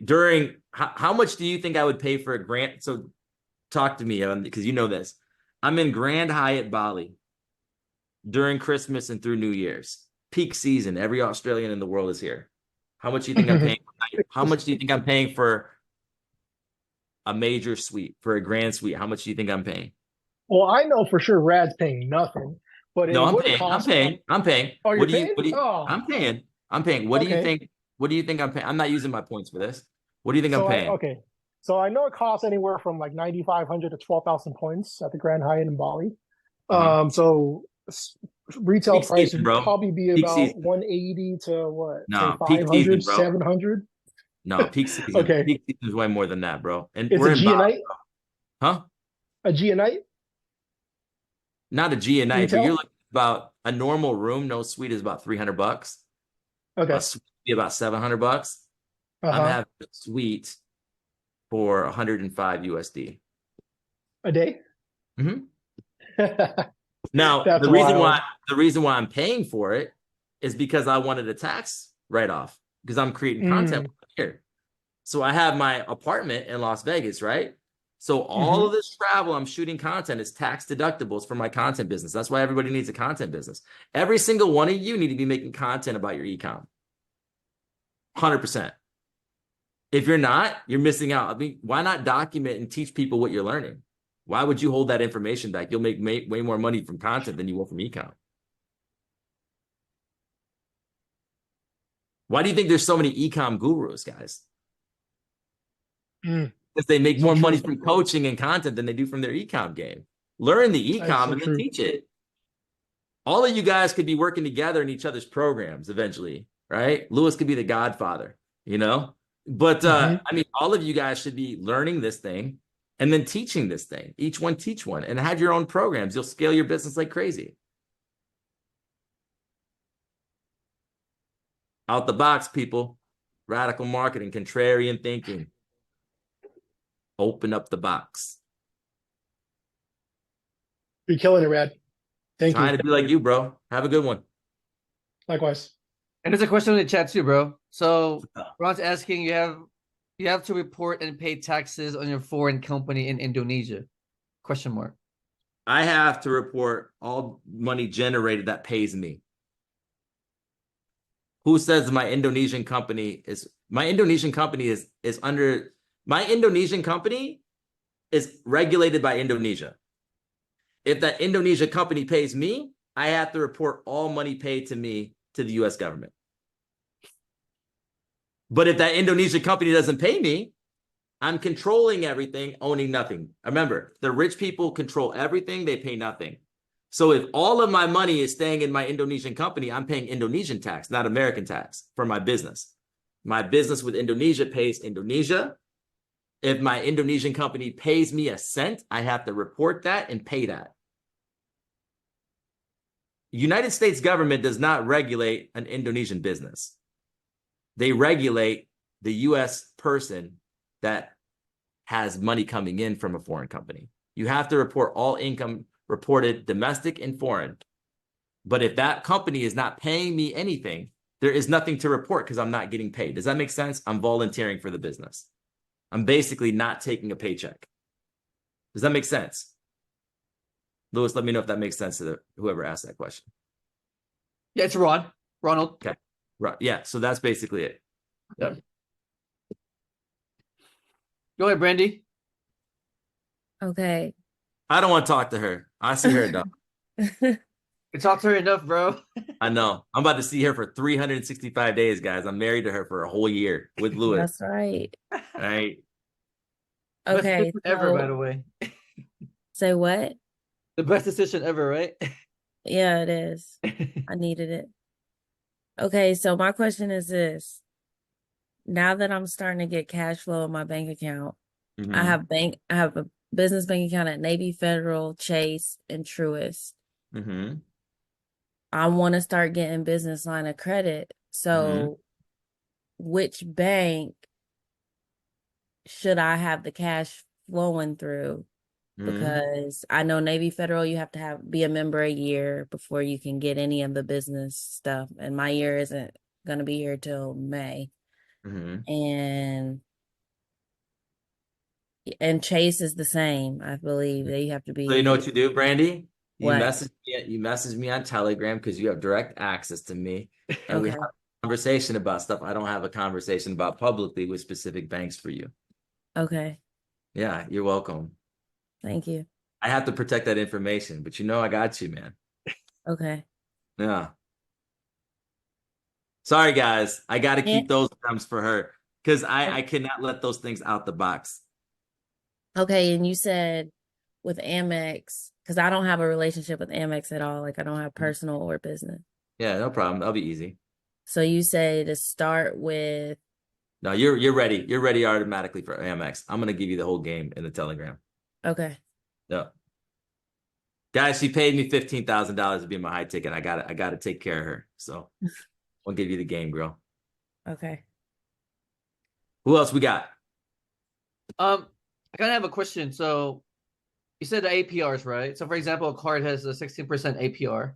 During how much do you think I would pay for a grant? So talk to me, because you know this. I'm in Grand Hyatt Bali during Christmas and through New Year's. Peak season. Every Australian in the world is here. How much do you think I'm paying? How much do you think I'm paying for a major suite, for a grand suite? How much do you think I'm paying? Well, I know for sure Rad's paying nothing, but No, I'm would paying. cost. I'm paying. Oh, you're What do paying? you? Oh, I'm paying. I'm paying. What do you okay. think? What do you think I'm paying? I'm not using my points for this. What do you think I'm paying? Okay. So I know it costs anywhere from like 9,500 to 12,000 points at the Grand Hyatt in Bali. So retail Peak price season, would bro. probably be Peak about season. 180 to what? Say No, peak season, 500, bro. 700. No, peak season. Okay. Peak season is way more than that, bro. And It's we're a in G a Bali, night? huh? A G a night? Not a G a night, but Retail? you're looking about a normal room. No suite is about $300. Okay. A suite would be about $700. I'm Uh-huh. having a suite for 105 USD. A day? Mm-hmm. Now, That's the wild. reason why I'm paying for it is because I wanted a tax write-off, because I'm creating content here. So I have my apartment in Las Vegas, right? So all of this travel, I'm shooting content is tax deductibles for my content business. That's why everybody needs a content business. Every single one of you need to be making content about your e-com. 100%. If you're not, you're missing out. I mean, why not document and teach people what you're learning? Why would you hold that information back? You'll make way more money from content than you will from e-com. Why do you think there's so many e-com gurus, guys? Because they make more money from coaching and content than they do from their e-com game. Learn the e-com and then teach it. All of you guys could be working together in each other's programs eventually, right? Lewis could be the godfather, you know? But I mean, all of you guys should be learning this thing and then teaching this thing. Each one teach one and have your own programs. You'll scale your business like crazy. Out the box, people. Radical marketing, contrarian thinking. Open up the box. You're killing it, Rad. Thank you. Trying to be like you, bro. Have a good one. Likewise. And there's a question in the chat too, bro. So Ron's asking, you have to report and pay taxes on your foreign company in Indonesia? Question mark. I have to report all money generated that pays me. Who says my Indonesian company is regulated by Indonesia. If that Indonesia company pays me, I have to report all money paid to me to the US government. But if that Indonesia company doesn't pay me, I'm controlling everything, owning nothing. Remember, the rich people control everything, they pay nothing. So if all of my money is staying in my Indonesian company, I'm paying Indonesian tax, not American tax for my business. My business with Indonesia pays Indonesia. If my Indonesian company pays me a cent, I have to report that and pay that. United States government does not regulate an Indonesian business. They regulate the US person that has money coming in from a foreign company. You have to report all income reported domestic and foreign. But if that company is not paying me anything, there is nothing to report because I'm not getting paid. Does that make sense? I'm volunteering for the business. I'm basically not taking a paycheck. Does that make sense? Lewis, let me know if that makes sense to whoever asked that question. Yeah, it's Ron. Ronald. Okay. Right. Yeah. So that's basically it. Yep. Go ahead, Brandy. Okay. I don't want to talk to her. I see her, dog. You talked to her enough, bro. I know. I'm about to see her for 365 days, guys. I'm married to her for a whole year with Lewis. That's right. All right. Best Okay, decision ever, by the so way. say what? The best decision ever, right? Yeah, it is. I needed it. Okay, so my question is this. Now that I'm starting to get cash flow in my bank account, I have a business bank account at Navy Federal, Chase, and Truist. Mm-hmm. I want to start getting business line of credit. So which bank should I have the cash flowing through? Because I know Navy Federal, you have to be a member a year before you can get any of the business stuff. And my year isn't going to be here till May. And Chase is the same, I believe. That you have to be. So you know what you do, Brandy? You What? message me on Telegram because you have direct access to me. And we Okay. have a conversation about stuff I don't have a conversation about publicly with specific banks for you. Okay. Yeah, you're welcome. Thank you. I have to protect that information, but you know I got you, man. Okay. Yeah. Sorry, guys. I got to Yeah. keep those gems for her because I cannot let those things out the box. Okay, and you said with Amex, because I don't have a relationship with Amex at all. Like I don't have personal or business. Yeah, no problem. That'll be easy. So you say to start with. No, you're ready. You're ready automatically for Amex. I'm gonna give you the whole game in the Telegram. Okay. Yeah. Guys, she paid me $15,000 to be my high ticket. I gotta take care of her. So I'll give you the game, girl. Okay. Who else we got? I kind of have a question. So you said the APRs, right? So for example, a card has a 16% APR.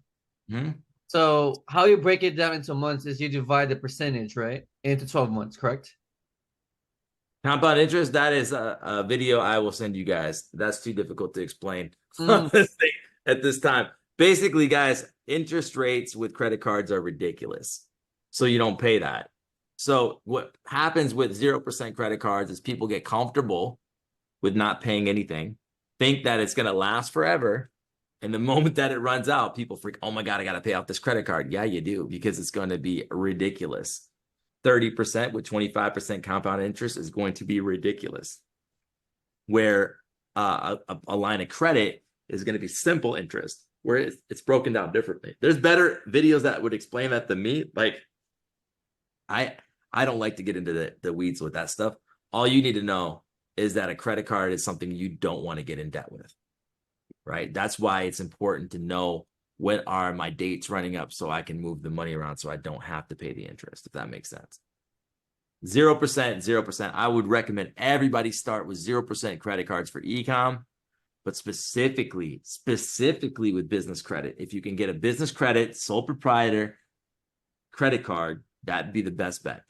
So how you break it down into months is you divide the percentage, right? Into 12 months, correct? Compound interest, that is a video I will send you guys. That's too difficult to explain on this thing at this time. Basically, guys, interest rates with credit cards are ridiculous. So you don't pay that. So what happens with 0% credit cards is people get comfortable with not paying anything, think that it's going to last forever. And the moment that it runs out, people freak, oh my God, I got to pay off this credit card. Yeah, you do, because it's going to be ridiculous. 30% with 25% compound interest is going to be ridiculous. Where a line of credit is going to be simple interest, where it's broken down differently. There's better videos that would explain that than me. Like, I don't like to get into the weeds with that stuff. All you need to know is that a credit card is something you don't want to get in debt with, right? That's why it's important to know when are my dates running up so I can move the money around so I don't have to pay the interest, if that makes sense. 0%, 0%. I would recommend everybody start with 0% credit cards for e-com, but specifically with business credit. If you can get a business credit, sole proprietor credit card, that'd be the best bet.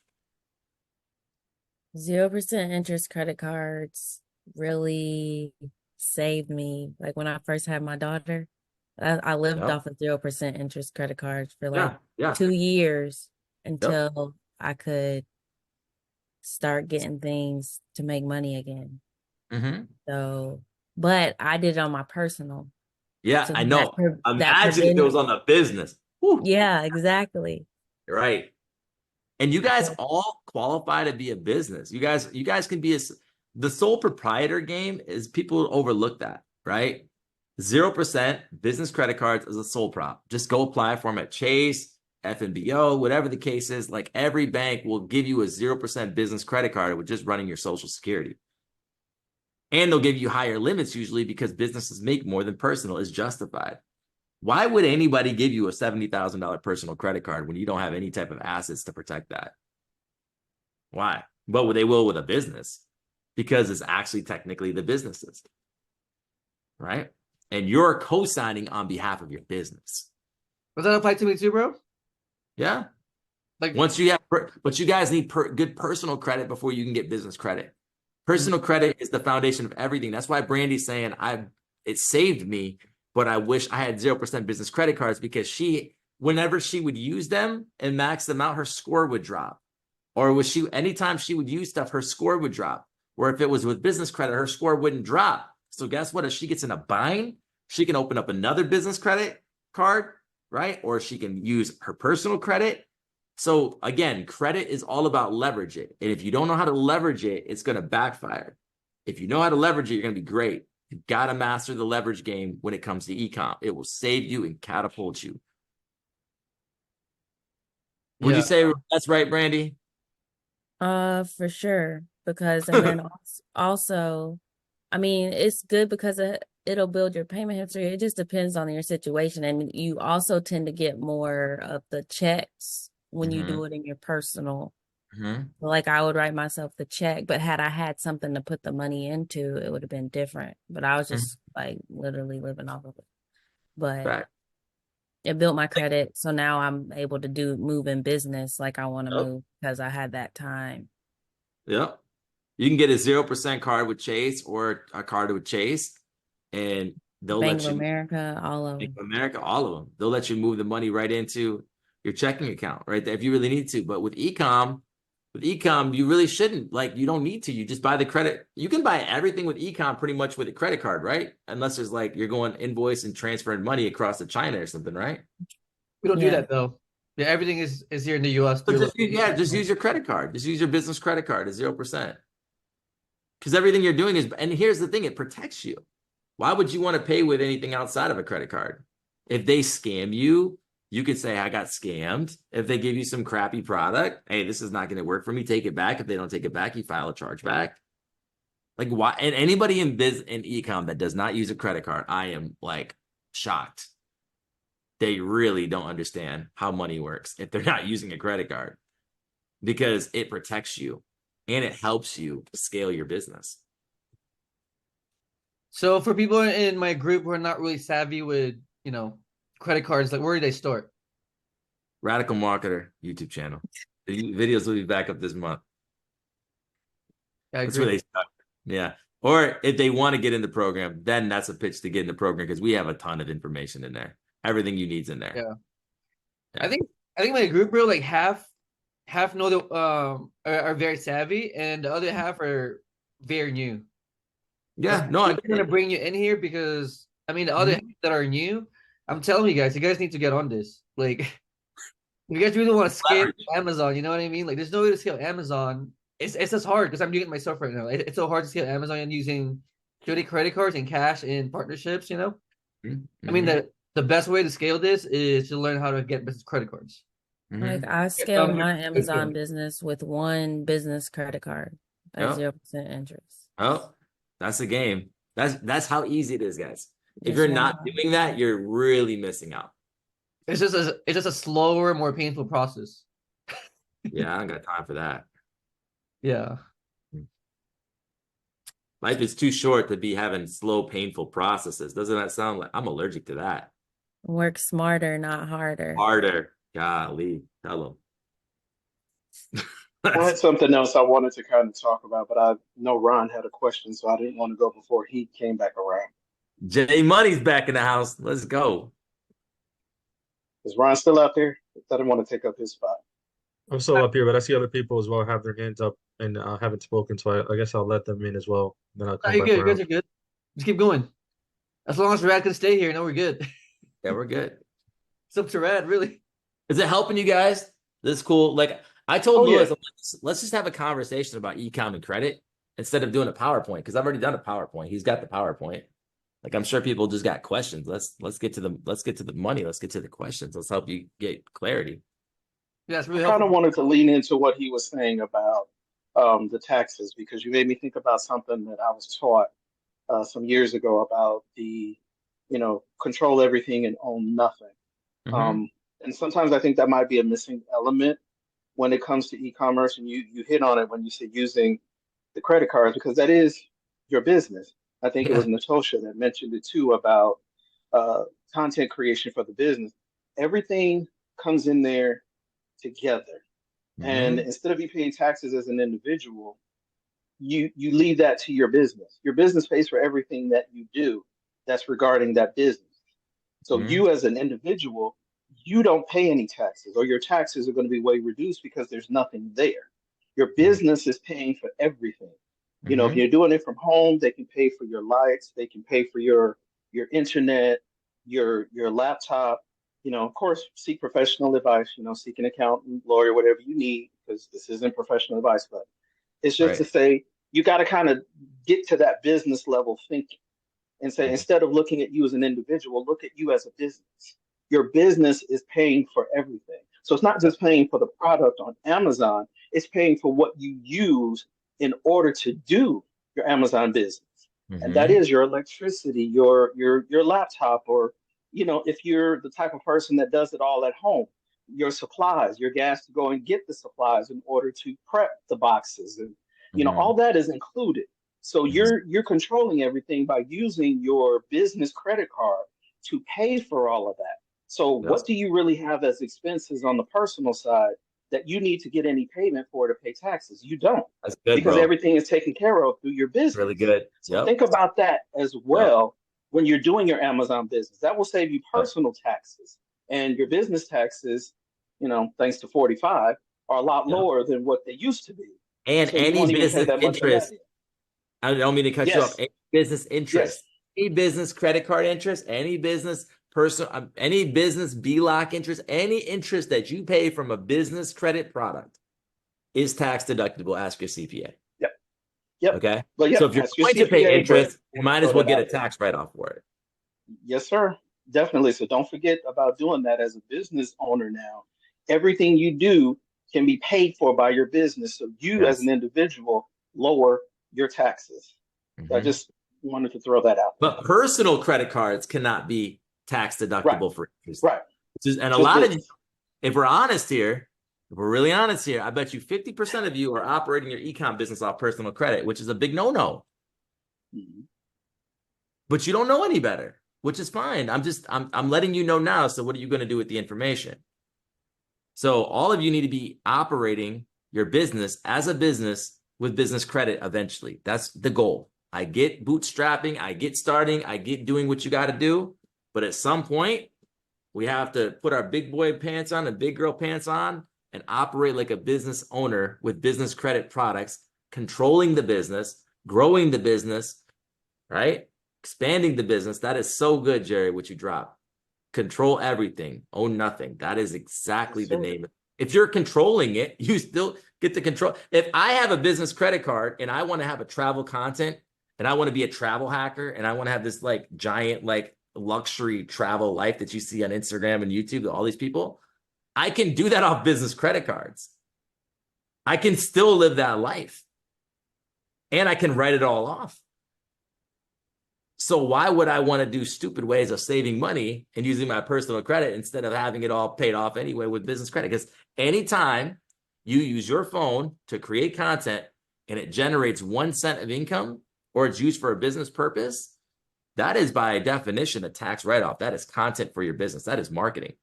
0% interest credit cards really saved me. Like when I first had my daughter, I lived off of 0% interest credit cards for like 2 years until I could start getting things to make money again. So, but I did it on my personal. Yeah, So I know. that Imagine if it was on the business. Whew. Yeah, exactly. Right. And you guys all qualify to be a business. You guys can be the sole proprietor game is people overlook that, right? 0% business credit cards is a sole prop. Just go apply for them at Chase, FNBO, whatever the case is. Like every bank will give you a 0% business credit card with just running your Social Security. And they'll give you higher limits usually because businesses make more than personal is justified. Why would anybody give you a $70,000 personal credit card when you don't have any type of assets to protect that? Why? But they will with a business because it's actually technically the business's, right? And you're co-signing on behalf of your business. Does that apply to me too, bro? Yeah. Like once you have, but you guys need good personal credit before you can get business credit. Personal credit is the foundation of everything. That's why Brandy's saying it saved me, but I wish I had 0% business credit cards because she whenever she would use them and max them out, her score would drop. Or was she, anytime she would use stuff, her score would drop. Or if it was with business credit, her score wouldn't drop. So guess what? If she gets in a bind, she can open up another business credit card, right? Or she can use her personal credit. So again, credit is all about leverage it. And if you don't know how to leverage it, it's going to backfire. If you know how to leverage it, you're going to be great. You got to master the leverage game when it comes to e-com. It will save you and catapult you. Would you say that's right, Brandy? For sure. Because, and then also, I mean, it's good because it'll build your payment history. It just depends on your situation. And you also tend to get more of the checks when you do it in your personal. Like I would write myself the check, but had I had something to put the money into, it would have been different. But I was just like literally living off of it. But it built my credit. So now I'm able to move in business like I want to move because I had that time. Yep. You can get a 0% card with Chase or a card with Chase, and they'll Bank let of you. America, all of Bank them. of America, all of them. They'll let you move the money right into your checking account, right there if you really need to. But with e-com, you really shouldn't. Like, you don't need to. You just buy the credit. You can buy everything with e-com pretty much with a credit card, right? Unless there's like you're going invoice and transferring money across to China or something, right? We don't do that though. Yeah, everything is here in the US. So just use your credit card. Just use your business credit card at 0%. Because everything you're doing is, and here's the thing, it protects you. Why would you want to pay with anything outside of a credit card? If they scam you, you could say, I got scammed. If they give you some crappy product, hey, this is not going to work for me, take it back. If they don't take it back, you file a chargeback. Like, why? And anybody in e-com that does not use a credit card, I am like shocked. They really don't understand how money works if they're not using a credit card, because it protects you and it helps you scale your business. So for people in my group who are not really savvy with, credit cards, like where do they start? Radical Marketer YouTube channel. The videos will be back up this month. That's where they start. Yeah. Or if they want to get in the program, then that's a pitch to get in the program because we have a ton of information in there. Everything you need's in there. Yeah. I think my group, bro, like half know the are very savvy, and the other half are very new. Yeah, no, I'm gonna bring you in here because the other half that are new, I'm telling you guys need to get on this. Like, if you guys really want to scale Amazon, you know what I mean? Like, there's no way to scale Amazon. It's just hard because I'm doing it myself right now. It's so hard to scale Amazon and using credit cards and cash and partnerships. I mean the best way to scale this is to learn how to get business credit cards. Like I scaled my Amazon business with one business credit card at 0% interest. Oh, that's a game. That's how easy it is, guys. If you're not doing that, you're really missing out. It's just a slower, more painful process. Yeah, I don't got time for that. Yeah. Life is too short to be having slow, painful processes. Doesn't that sound like I'm allergic to that? Work smarter, not harder. Harder. Golly, tell them. I had something else I wanted to kind of talk about, but I know Ron had a question, so I didn't want to go before he came back around. J Money's back in the house. Let's go. Is Ron still out there? I didn't want to take up his spot. I'm still up here, but I see other people as well have their hands up and haven't spoken, so I guess I'll let them in as well. Then I'll come back good. around. You guys are good. Just keep going. As long as Rad can stay here, we're good. Yeah, we're good. It's up to Rad, really. Is it helping you guys? This is cool. Like I told Lewis, let's just have a conversation about e-com and credit instead of doing a PowerPoint, because I've already done a PowerPoint. He's got the PowerPoint. Like I'm sure people just got questions. Let's get to the money. Let's get to the questions. Let's help you get clarity. Yeah, it's really I kind of wanted to lean into what he was saying about the taxes, because you made me think about something that I was taught some years ago about the, control everything and own nothing. And sometimes I think that might be a missing element when it comes to e-commerce. And you hit on it when you said using the credit cards, because that is your business. I think it was Natosha that mentioned it too about content creation for the business. Everything comes in there together. And instead of you paying taxes as an individual, you leave that to your business. Your business pays for everything that you do that's regarding that business. So you as an individual, you don't pay any taxes, or your taxes are going to be way reduced because there's nothing there. Your business is paying for everything. You know, if Mhm. you're doing it from home, they can pay for your lights, they can pay for your internet, your laptop. You know, of course, seek professional advice. You know, seek an accountant, lawyer, whatever you need, because this isn't professional advice. But it's just to Right. say you got to kind of get to that business level thinking and say, Mhm. instead of looking at you as an individual, look at you as a business. Your business is paying for everything. So it's not just paying for the product on Amazon, it's paying for what you use in order to do your Amazon business. And that Mhm. is your electricity, your laptop, or you know, if you're the type of person that does it all at home, your supplies, your gas to go and get the supplies in order to prep the boxes, and you know, Mhm. all that is included. So Mhm. you're controlling everything by using your business credit card to pay for all of that. So That's what do you really have as expenses on the personal side that you need to get any payment for to pay taxes? You don't, that's good, because bro. everything is taken care of through your Really business. good. So Yep. think about that as Yep. well when you're doing your Amazon business. That will save you Yep. personal taxes, and your business taxes, you know, thanks to 45, are a lot Yep. lower than what they used to be. And So you any won't even pay business that much of that interest. in. I don't mean to cut you off. Yes, Any business interest, yes. any business credit card interest, any business personal, any business BLOC interest, any interest that you pay from a business credit product is tax deductible. Ask your CPA. Yep. Yep. Okay. But So yep, if you're ask your going to pay CPA, but interest, you wanted to might throw as well that get a out there. tax write-off for it. Yes, sir. Definitely. So don't forget about doing that as a business owner now. Everything you do can be paid for by your business. So you as an Yes. individual lower your taxes. I Mhm. just wanted to throw that out there. But personal credit cards cannot be tax Right, deductible for interest. right. And a Just lot of you, business. if we're honest here, if we're really honest here, I bet you 50% of you are operating your ecom business off personal credit, which is a big no-no. Mhm. But you don't know any better, which is fine. I'm letting you know now. So what are you going to do with the information? So all of you need to be operating your business as a business with business credit eventually. That's the goal. I get bootstrapping, I get starting, I get doing what you got to do. But at some point, we have to put our big boy pants on and big girl pants on and operate like a business owner with business credit products, controlling the business, growing the business, right? Expanding the business. That is so good, Jerry, what you dropped. Control everything, own nothing. That is exactly Yes, the sir. name. If you're controlling it, you still get the control. If I have a business credit card and I want to have a travel content and I want to be a travel hacker and I want to have this like giant, like luxury travel life that you see on Instagram and YouTube, all these people, I can do that off business credit cards. I can still live that life and I can write it all off. So why would I want to do stupid ways of saving money and using my personal credit instead of having it all paid off anyway with business credit? Because anytime you use your phone to create content and it generates 1 cent of income or it's used for a business purpose, that is by definition a tax write-off. That is content for your business. That is marketing.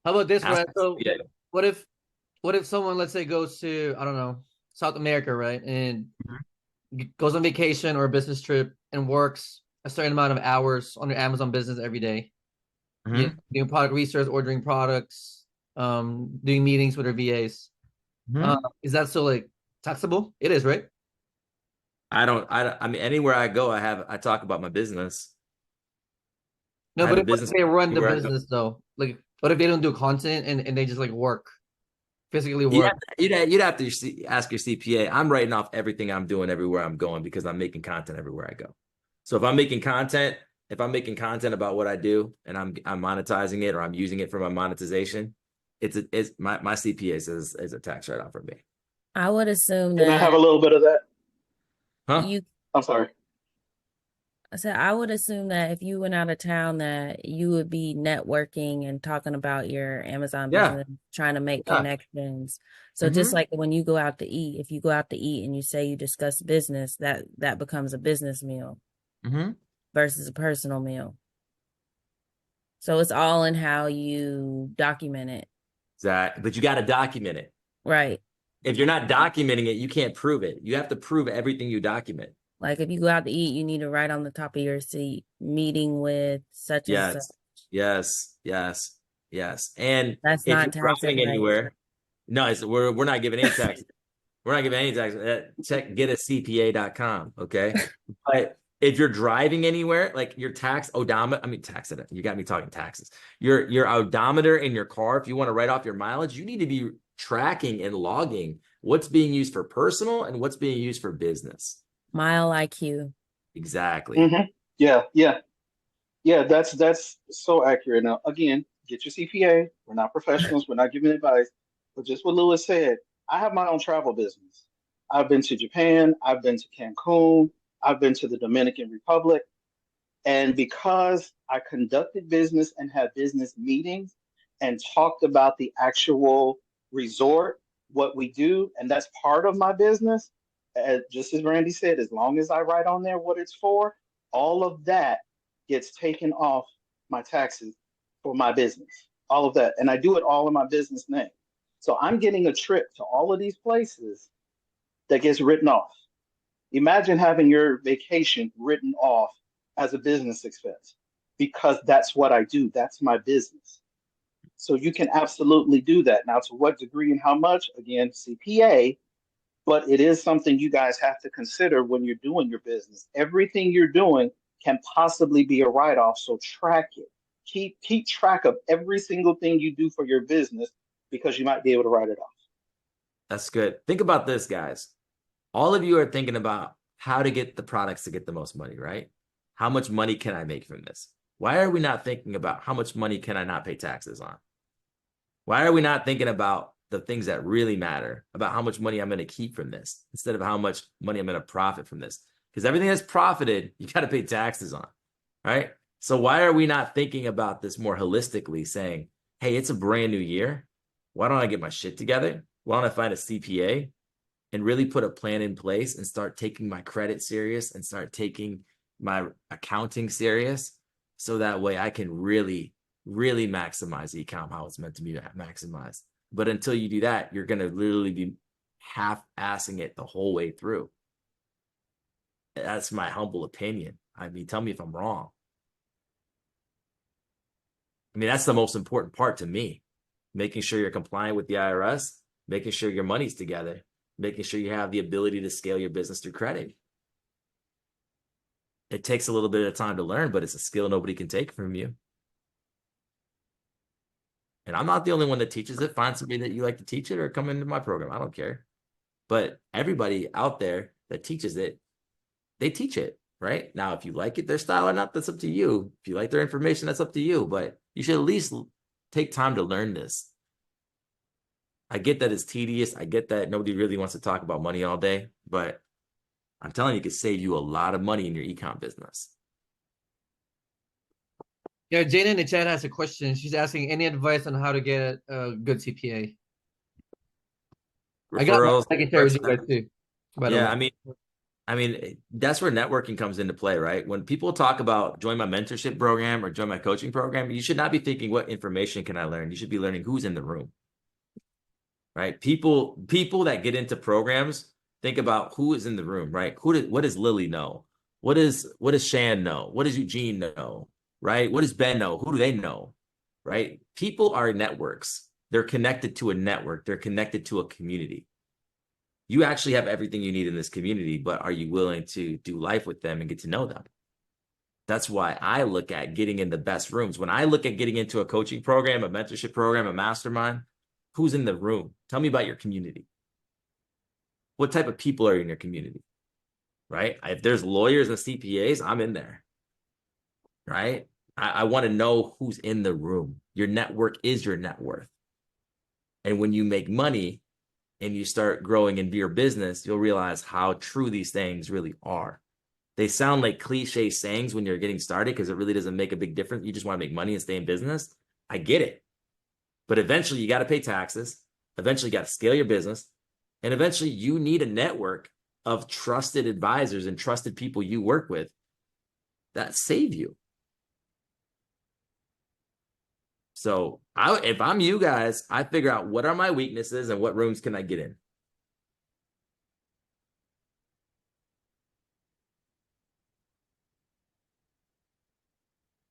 How about this, Ask, right? So yeah. what if what if someone, let's say, goes to, I don't know, South America, right? And goes on vacation or a business trip and works a certain amount of hours on their Amazon business every day. You know, Mhm. doing product research, ordering products, doing meetings with their VAs. Mhm. Is that still like taxable? It is, right? I mean, anywhere I go, I talk about my business. No, I have but a if business they run the anywhere I go. business though, like what if they don't do content and they just like work, physically You'd work? have, you'd have to ask your CPA. I'm writing off everything I'm doing everywhere I'm going because I'm making content everywhere I go. So if I'm making content about what I do and I'm monetizing it or I'm using it for my monetization, it's my CPA says it's a tax write-off for me. I would assume Can I have that a little bit of that? Huh? you I'm sorry. I would assume that if you went out of town that you would be networking and talking about your Amazon Yeah. business, trying to make Yeah. connections. So just Mhm. like when you go out to eat, if you go out to eat and you say you discuss business, that becomes a business meal Mhm. versus a personal meal. So it's all in how you document it. But you got to document it. Right. If you're not documenting it, you can't prove it. You have to prove everything you document. Like if you go out to eat, you need to write on the top of your seat, meeting with such and such. Yes. Yes, yes, yes. And That's if not you're tax driving advice. anywhere, no, we're not giving any tax. We're not giving any tax. Check getacpa.com, okay? But if you're driving anywhere, like your tax odometer, I mean tax it. You got me talking taxes. Your odometer in your car, if you want to write off your mileage, you need to be tracking and logging what's being used for personal and what's being used for business. Mile IQ. Exactly. Yeah, yeah, yeah. That's so accurate. Now, again, get your CPA. We're not professionals. We're not giving advice. But just what Lewis said, I have my own travel business. I've been to Japan. I've been to Cancun. I've been to the Dominican Republic. And because I conducted business and had business meetings and talked about the actual resort, what we do, and that's part of my business, just as Randy said, as long as I write on there what it's for, all of that gets taken off my taxes for my business. All of that. And I do it all in my business name. So I'm getting a trip to all of these places that gets written off. Imagine having your vacation written off as a business expense because that's what I do. That's my business. So you can absolutely do that. Now, to what degree and how much? Again, CPA, but it is something you guys have to consider when you're doing your business. Everything you're doing can possibly be a write-off, so track it. Keep track of every single thing you do for your business because you might be able to write it off. That's good. Think about this, guys. All of you are thinking about how to get the products to get the most money, right? How much money can I make from this? Why are we not thinking about how much money can I not pay taxes on? Why are we not thinking about the things that really matter, about how much money I'm going to keep from this instead of how much money I'm going to profit from this? Because everything that's profited, you got to pay taxes on, right? So why are we not thinking about this more holistically, saying, hey, it's a brand new year. Why don't I get my shit together? Why don't I find a CPA and really put a plan in place and start taking my credit serious and start taking my accounting serious so that way I can really, really maximize the account how it's meant to be maximized. But until you do that, you're going to literally be half-assing it the whole way through. That's my humble opinion. I mean, tell me if I'm wrong. I mean, that's the most important part to me, making sure you're compliant with the IRS, making sure your money's together, making sure you have the ability to scale your business through credit. It takes a little bit of time to learn, but it's a skill nobody can take from you. And I'm not the only one that teaches it. Find somebody that you like to teach it or come into my program. I don't care. But everybody out there that teaches it, they teach it, right? Now, if you like it, their style or not, that's up to you. If you like their information, that's up to you. But you should at least take time to learn this. I get that it's tedious. I get that nobody really wants to talk about money all day, but I'm telling you, it could save you a lot of money in your ecom business. Yeah, Jane in the chat has a question. She's asking any advice on how to get a good CPA. Referrals. I can share with you guys too. Yeah, I mean, that's where networking comes into play, right? When people talk about join my mentorship program or join my coaching program, you should not be thinking, what information can I learn? You should be learning who's in the room, right? People that get into programs think about who is in the room, right? What does Lily know? What does Shan know? What does Eugene know? Right? What does Ben know? Who do they know? Right? People are networks. They're connected to a network. They're connected to a community. You actually have everything you need in this community, but are you willing to do life with them and get to know them? That's why I look at getting in the best rooms. When I look at getting into a coaching program, a mentorship program, a mastermind, who's in the room? Tell me about your community. What type of people are in your community? Right? If there's lawyers and CPAs, I'm in there. Right? I want to know who's in the room. Your network is your net worth. And when you make money and you start growing into your business, you'll realize how true these things really are. They sound like cliche sayings when you're getting started because it really doesn't make a big difference. You just want to make money and stay in business. I get it. But eventually you got to pay taxes. Eventually you got to scale your business. And eventually you need a network of trusted advisors and trusted people you work with that save you. So if I'm you guys, I figure out what are my weaknesses and what rooms can I get in.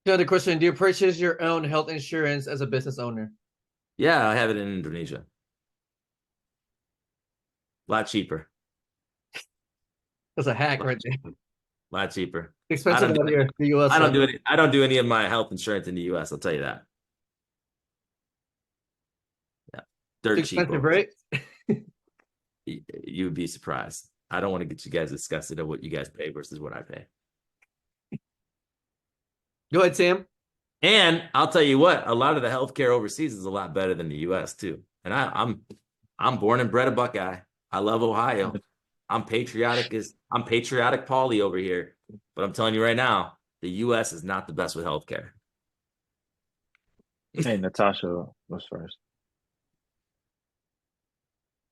Another question: do you purchase your own health insurance as a business owner? Yeah, I have it in Indonesia. A lot cheaper. That's a hack A right there. lot cheaper. Expensive out here, the US. I don't do it. I don't do any of my health insurance in the US. I'll tell you that. Yeah, dirt It's cheap. expensive, right? You would be surprised. I don't want to get you guys disgusted at what you guys pay versus what I pay. Go ahead, Sam. And I'll tell you what, a lot of the healthcare overseas is a lot better than the US too. And I'm born and bred a Buckeye. I love Ohio. I'm patriotic Paulie over here. But I'm telling you right now, the US is not the best with healthcare. Hey, Natasha was first.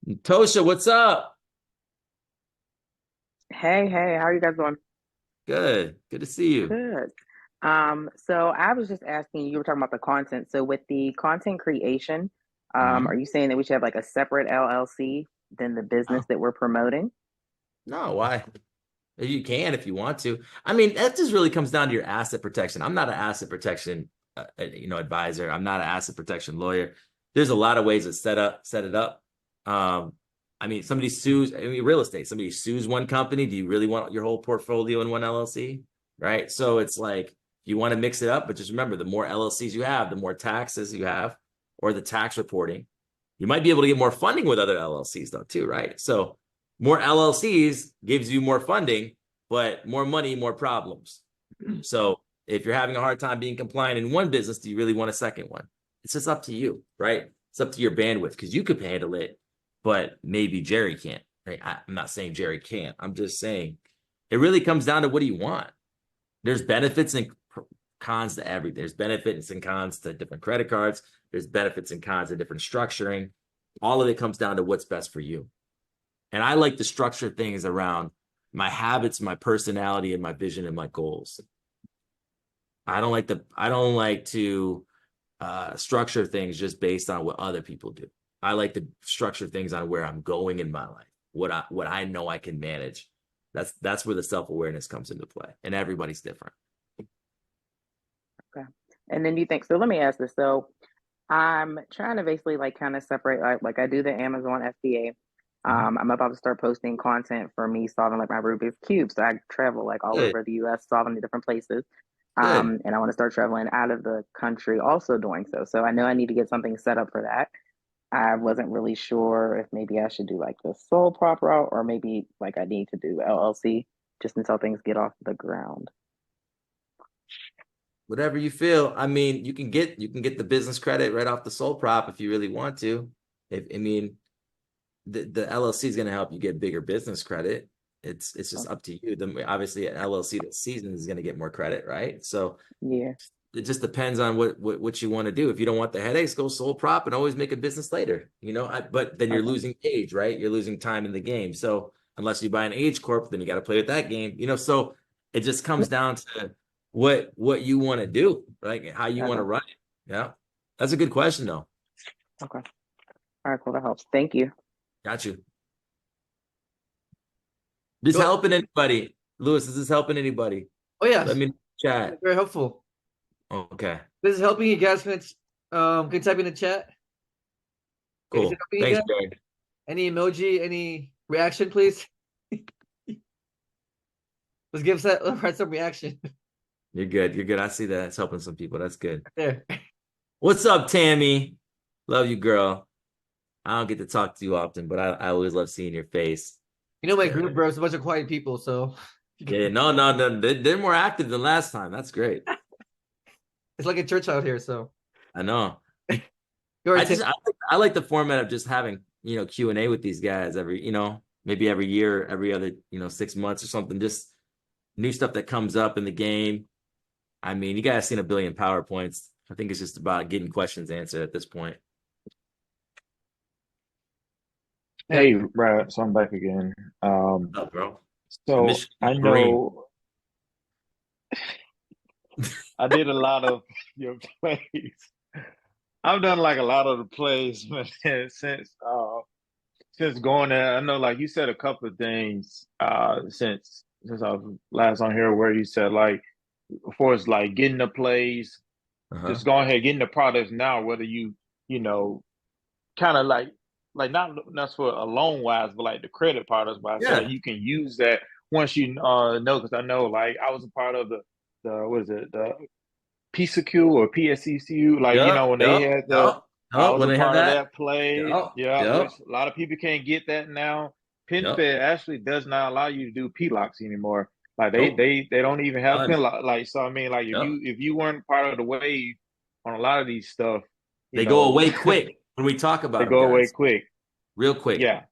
Tosha, what's up? Hey, how are you guys doing? Good to see you. Good. So I was just asking, you were talking about the content. So with the content creation, are you saying that we should have like a separate LLC than the business that we're promoting? No, why? You can if you want to. I mean, that just really comes down to your asset protection. I'm not an asset protection, advisor. I'm not an asset protection lawyer. There's a lot of ways to set it up. I mean, real estate. Somebody sues one company. Do you really want your whole portfolio in one LLC? Right. So it's like you want to mix it up, but just remember, the more LLCs you have, the more taxes you have, or the tax reporting. You might be able to get more funding with other LLCs though, too, right? So more LLCs gives you more funding, but more money, more problems. So if you're having a hard time being compliant in one business, do you really want a second one? It's just up to you, right? It's up to your bandwidth because you could handle it, but maybe Jerry can't. Right? I'm not saying Jerry can't. I'm just saying it really comes down to what do you want? There's benefits and cons to everything. There's benefits and cons to different credit cards. There's benefits and cons to different structuring. All of it comes down to what's best for you. And I like to structure things around my habits, my personality, and my vision and my goals. I don't like to structure things just based on what other people do. I like to structure things on where I'm going in my life, what I know I can manage. That's where the self-awareness comes into play, and everybody's different. Okay. And then do you think, so let me ask this. So I'm trying to basically like kind of separate, like I do the Amazon FBA. I'm about to start posting content for me solving like my Rubik's Cube. So I travel like all over the US, solving the different places. And I want to start traveling out of the country also doing so. So I know I need to get something set up for that. I wasn't really sure if maybe I should do like the sole prop route or maybe like I need to do LLC just until things get off the ground. Whatever you feel. I mean, you can get the business credit right off the sole prop if you really want to. The LLC is going to help you get bigger business credit. It's just up to you. Obviously, an LLC that's seasoned is going to get more credit, right? So yeah, it just depends on what you want to do. If you don't want the headaches, go sole prop and always make a business later. But then you're losing age, right? You're losing time in the game. So unless you buy an age corp, then you got to play with that game. So it just comes down to what you want to do, right? How you want to run it. Yeah, that's a good question, though. Okay. All right, cool. That helps. Thank you. Got you. This helping anybody? Lewis, is this helping anybody? Oh yeah. Let me chat. Very helpful. Okay. This is helping you guys. Can type in the chat? Cool. Thanks, Jared. Any emoji, any reaction, please? Let's give some reaction. You're good. I see that. It's helping some people. That's good. There. What's up, Tammy? Love you, girl. I don't get to talk to you often, but I always love seeing your face. My group, bro, it's a bunch of quiet people, so. Yeah, no. They're more active than last time. That's great. It's like a church out here, so. I know. I like the format of just having, Q&A with these guys maybe every year, every other, 6 months or something, just new stuff that comes up in the game. I mean, you guys seen a billion PowerPoints. I think it's just about getting questions answered at this point. Hey, Brad, so I'm back again. What's up, bro? So I know I did a lot of your plays. I've done like a lot of the plays, man, since going there. I know, like you said, a couple of things since I was last on here, where you said like for as like getting the plays, just go ahead getting the products now. Whether you know kind of like not for a loan wise, but like the credit products. But I feel like Yeah. you can use that once you know, because I know like I was a part of the what is it, the PSEQ or PSECU, like Yep. when they Yep. had Yep. I Yep. was When a they have part of that. that play, Yep. yeah, which Yep. a lot of people can't get that now. Yep. PenFed actually does not allow you to do PLOCs anymore. Like Nope. they don't even have Done. PLOC. Like so, I mean, like Yep. if you weren't part of the wave on a lot of these stuff, They go away quick when we talk about they them, go away guys. quick. Real quick. Yeah,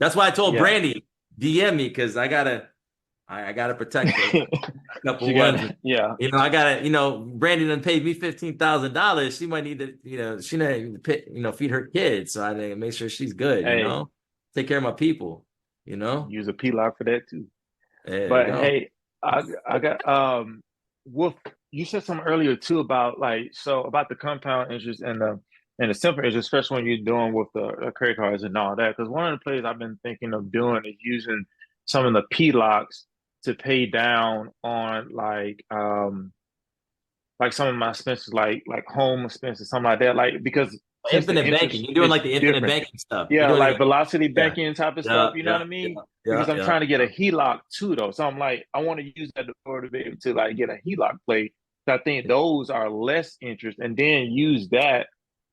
That's why I told yeah. Brandy, DM me, because I gotta protect a couple She got ones. yeah. Brandy done paid me $15,000. She might need to, she need to feed her kids. So I need to make sure she's good, Hey, take care of my people, use a PLOC for that too. There you But go. hey, I got Wolf, you said something earlier too about about the compound interest and the simple interest, especially when you're doing with the credit cards and all that. Because one of the plays I've been thinking of doing is using some of the PLOCs to pay down on like some of my expenses, like home expenses, something like that. Like because since the Infinite banking. interest You're doing is like the infinite different, banking stuff. You're yeah, doing like it. velocity Yeah. banking type of Yeah. stuff. You know what Yeah. I mean? Yeah. Because I'm Yeah. trying to get a HELOC too, though. So I'm like, I want to use that to be able to like get a HELOC play. So I think those are less interest, and then use that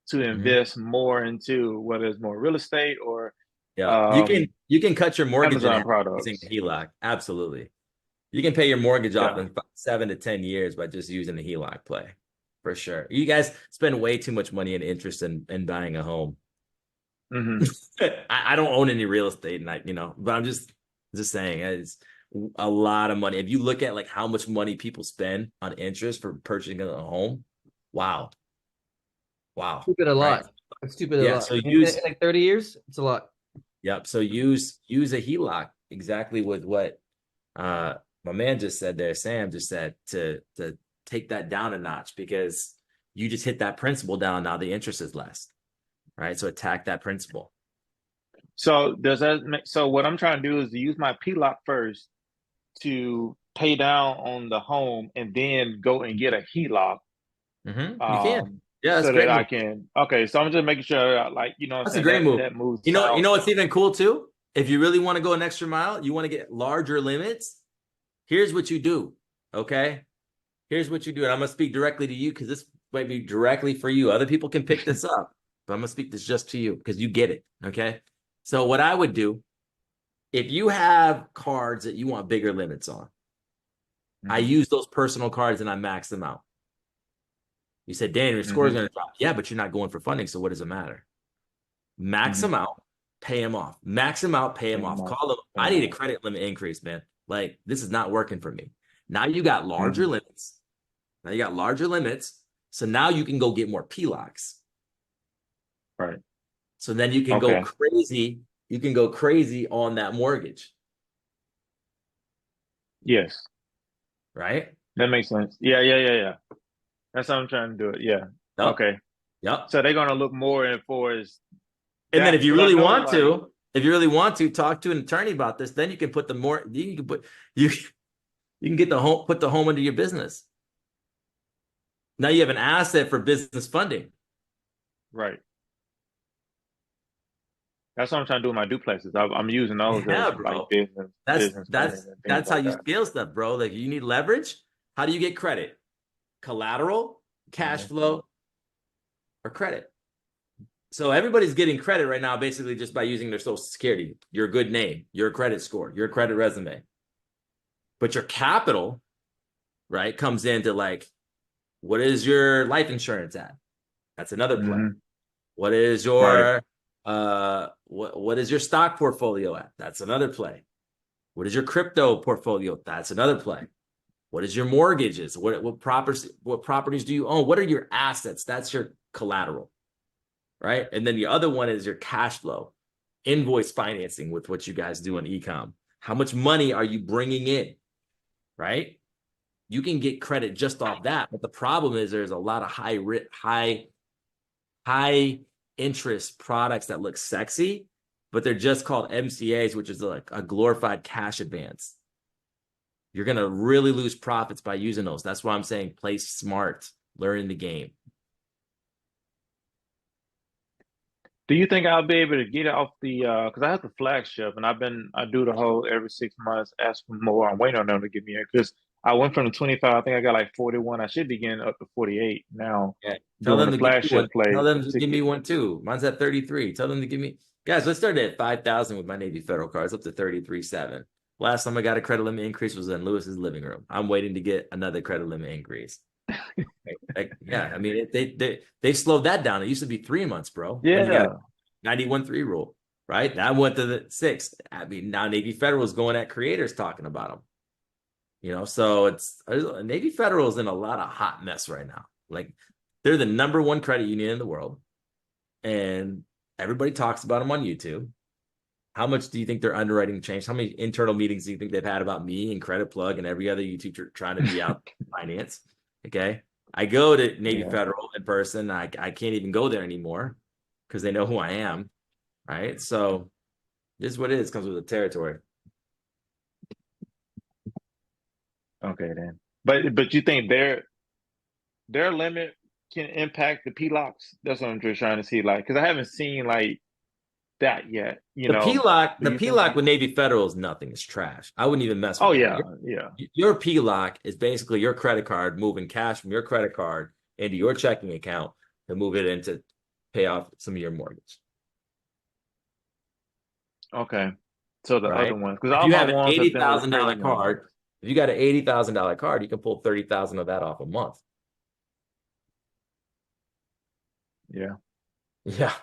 to invest more into whether it's more real estate or Yeah. You can cut your mortgage in Amazon half using products. a HELOC. Absolutely. You can pay your mortgage off Yeah. in 7 to 10 years by just using a HELOC play, for sure. You guys spend way too much money in interest in buying a home. Mm-hmm. I don't own any real estate, and but I'm just saying it's a lot of money. If you look at like how much money people spend on interest for purchasing a home, wow, Stupid a right? lot. It's stupid a Yeah. lot. So In like 30 years, it's a lot. Yep. So use a HELOC exactly with what my man just said there, Sam just said, to take that down a notch, because you just hit that principal down. Now the interest is less, right? So attack that principal. So what I'm trying to do is to use my PLOC first to pay down on the home and then go and get a HELOC. You can. Yeah, that's so great that I move. can. Okay, so I'm just making sure, like, That's a great move. That moves. You know what's even cool too? If you really want to go an extra mile, you want to get larger limits. Here's what you do. Okay. Here's what you do. And I'm going to speak directly to you because this might be directly for you. Other people can pick this up, but I'm going to speak this just to you because you get it. Okay. So what I would do, if you have cards that you want bigger limits on, I use those personal cards and I max them out. You said, Dan, your score is going to drop. Yeah, but you're not going for funding. So what does it matter? Max them out, pay them off. Max them out, pay them off. Call them. I need a credit limit increase, man. Like, this is not working for me. Now you got larger limits. So now you can go get more PLOCs. Right. So then you can go crazy. You can go crazy on that mortgage. Yes. Right? That makes sense. Yeah. That's how I'm trying to do it. Yeah. Yep. Okay. Yep. So they're going to look more in for as. And then if you really want to talk to an attorney about this, then you can put you can get put the home under your business. Now you have an asset for business funding. Right. That's what I'm trying to do with my duplexes. I'm using those as bro. like business. That's how you scale stuff, bro. Like, you need leverage. How do you get credit? Collateral, cash flow, or credit. So everybody's getting credit right now basically just by using their social security, your good name, your credit score, your credit resume. But your capital, right, comes into like, what is your life insurance at? That's another play. What is your what is your stock portfolio at? That's another play. What is your crypto portfolio? That's another play. What is your mortgages? What properties do you own? What are your assets? That's your collateral. Right? And then the other one is your cash flow, invoice financing with what you guys do on e-com. How much money are you bringing in? Right? You can get credit just off that. But the problem is there's a lot of high interest products that look sexy, but they're just called MCAs, which is like a glorified cash advance. You're going to really lose profits by using those. That's why I'm saying play smart, learning the game. Do you think I'll be able to get off the because I have the flagship and I do the whole every 6 months ask for more. I'm waiting on them to get me in because I went from the 25, I think I got like 41. I should be getting up to 48 now. Yeah. Tell Doing them the to give me flagship one. play. Tell them to give me one too. Mine's at 33. Tell them to give me, guys, let's start at 5,000 with my Navy Federal cards up to 33.7. Last time I got a credit limit increase was in Lewis's living room. I'm waiting to get another credit limit increase. Yeah, I mean, they slowed that down. It used to be 3 months, bro. When you got 91.3 rule, right? That went to the 6. I mean, now Navy Federal is going at creators talking about them. You know, so it's Navy Federal is in a lot of hot mess right now. Like, they're the #1 credit union in the world, and everybody talks about them on YouTube. How much do you think their underwriting changed? How many internal meetings do you think they've had about me and Credit Plug and every other YouTuber trying to be out in finance? Okay. I go to Navy Federal in person. I can't even go there anymore because they know who I am. Right. So this is what it is. Comes with the territory. Okay, then. But you think their limit can impact the PLOCs? That's what I'm just trying to see. Like, because I haven't seen like that yet. You know, The PLOC with Navy Federal is nothing. It's trash. I wouldn't even mess with it. Yeah. Your PLOC is basically your credit card moving cash from your credit card into your checking account to move it in to pay off some of your mortgage. Okay. So the Right? other ones, because If all you my have an ones have been $80,000 recurring card, if you got an $80,000 card, you can pull 30,000 of that off a month. Yeah. Yeah.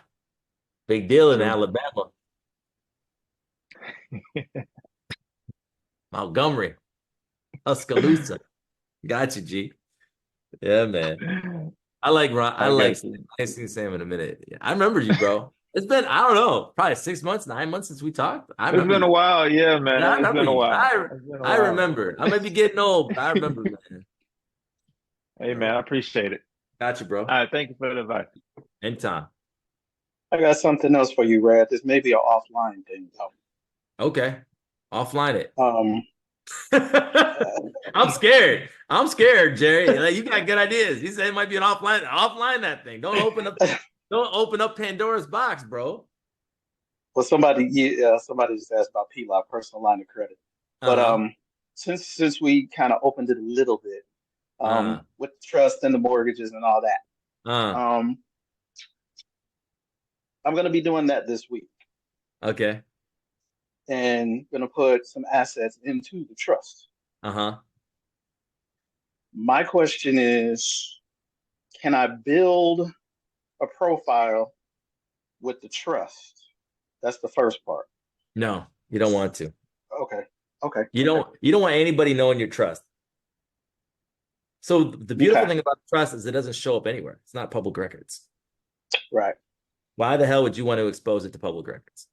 Big deal in True. Alabama. Montgomery. Tuscaloosa. Got you, G. Yeah, man. I like Ron. I like Sam in a minute. I remember you, bro. It's been, I don't know, probably 6 months, 9 months since we talked. It's been a while, yeah, man. Yeah, I It's been a remember you. while. I remember. I might be getting old, but I remember, man. Hey, man, I appreciate it. Got you, bro. All right, thank you for the advice. Anytime. I got something else for you, Rad. This may be an offline thing, though. Okay. Offline it. Uh, I'm scared. I'm scared, Jerry. Like, you got good ideas. You said it might be an offline that thing. Don't open up Pandora's box, bro. Well, somebody just asked about PLOC, personal line of credit. But since we kind of opened it a little bit, with the trust and the mortgages and all that, I'm gonna be doing that this week. Okay. And gonna put some assets into the trust. My question is, can I build a profile with the trust? That's the first part. No, you don't want to. Okay. You don't want anybody knowing your trust. So the beautiful thing about trust is it doesn't show up anywhere. It's not public records. Right. Why the hell would you want to expose it to public records?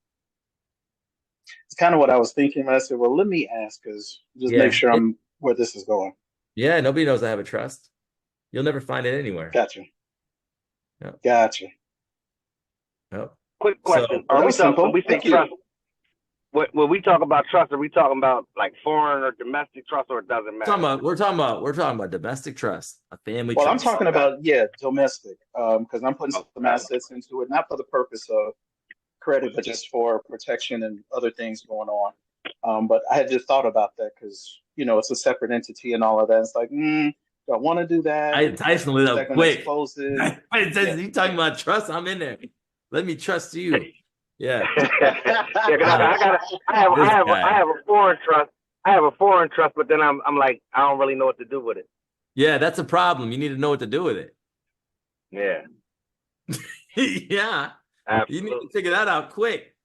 It's kind of what I was thinking. I said, well, let me ask, because just make sure I'm where this is going. Yeah, nobody knows I have a trust. You'll never find it anywhere. Gotcha. Yep. Gotcha. Yep. Quick question. So, Are we simple. When we say trust, when we talk about trust, are we talking about like foreign or domestic trust, or it doesn't matter? We're talking about domestic trust, a family well, trust. I'm talking about, domestic, because I'm putting some assets into it, not for the purpose of credit, but just for protection and other things going on. But I had just thought about that because, it's a separate entity and all of that. It's like, do I want to do that? Tyson lit up quick. You talking about trust? I'm in there. Let me trust you. Yeah. I have a foreign trust. I have a foreign trust, but then I'm like, I don't really know what to do with it. Yeah, that's a problem. You need to know what to do with it. Yeah. Yeah. Absolutely. You need to figure that out quick.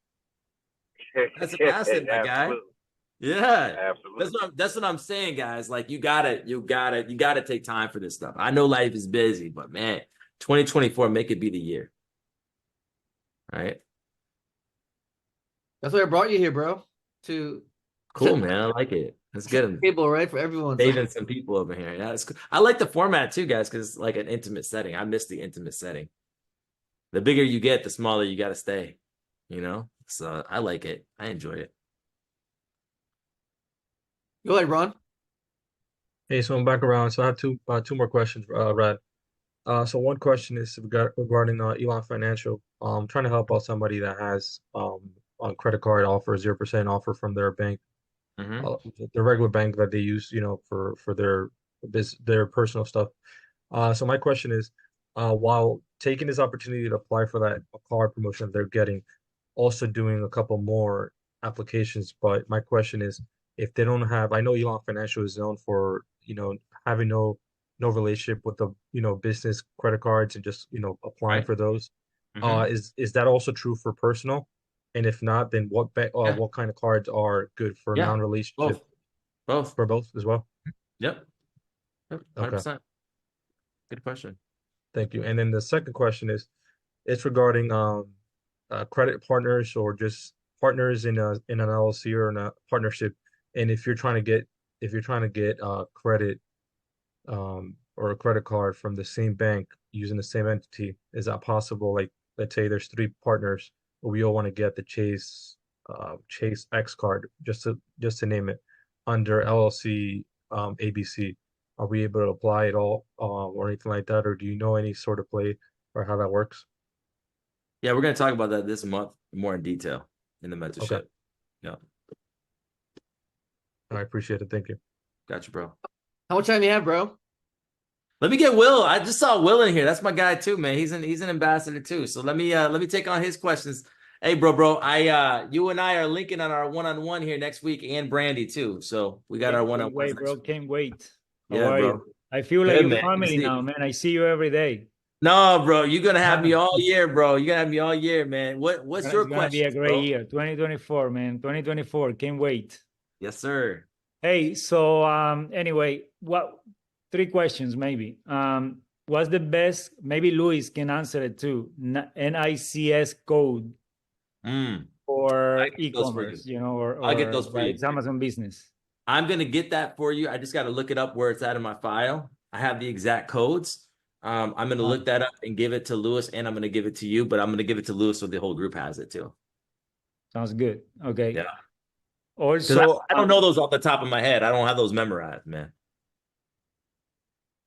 That's an asset, my guy. Yeah. Absolutely. That's what I'm saying, guys. Like, you gotta take time for this stuff. I know life is busy, but man, 2024, make it be the year. All right. That's why I brought you here, bro. Cool, man. I like it. Let's get them. Table, right, for everyone. Saving some people over here. Yeah, it's cool. I like the format too, guys, because it's like an intimate setting. I miss the intimate setting. The bigger you get, the smaller you got to stay. So I like it. I enjoy it. Go ahead, Ron. Hey, so I'm back around. So I have two more questions, Rad. So one question is regarding Elon Financial. Trying to help out somebody that has a credit card offer 0% offer from their bank, Mm-hmm. uh, the regular bank that they use, for their personal stuff. So my question is, while taking this opportunity to apply for that card promotion they're getting, also doing a couple more applications. But my question is, if they don't have, I know Elon Financial is known for, having no relationship with the, business credit cards and just, applying Right. for those. Mm-hmm. Is that also true for personal? And if not, then Yeah. what kind of cards are good for Yeah. non-relationship Both. for both as well? Yep. Yep. Okay, 100%. Good question. thank you. And then the second question is, it's regarding credit partners or just partners in an LLC or in a partnership. And if you're trying to get credit or a credit card from the same bank using the same entity, is that possible? Like, let's say there's three partners, but we all want to get the Chase X card, just to name it, under LLC ABC. Are we able to apply it all or anything like that? Or do you know any sort of play or how that works? Yeah, we're going to talk about that this month more in detail in the Okay. mentorship. Yeah. I appreciate it. Thank you. Got you, bro. How much time you have, bro? Let me get Will. I just saw Will in here. That's my guy too, man. He's an ambassador too. So let me take on his questions. Hey, bro. You and I are linking on our one-on-one here next week, and Brandy too. So we got our Can't one-on-ones wait, next bro. week. Can't wait. How Yeah, are bro. you? I feel like Good, your man. Good to family see you. now, man. I see you every day. No, bro, you're gonna have me all year, bro. You're gonna have me all year, man. What's your It's gonna be a questions, great bro? year. 2024, man. 2024. Can't wait. Yes, sir. Hey, so anyway, what 3 questions maybe. What's the best? Maybe Luis can answer it too. NICS code I for get those for you. e-commerce, or I'll get those for right, you. it's Amazon Business. I'm gonna get that for you. I just got to look it up where it's at in my file. I have the exact codes. I'm gonna look that up and give it to Lewis, and I'm gonna give it to you, but I'm gonna give it to Lewis so the whole group has it too. Sounds good. Okay. Yeah, because Also, I don't know those off the top of my head. I don't have those memorized, man.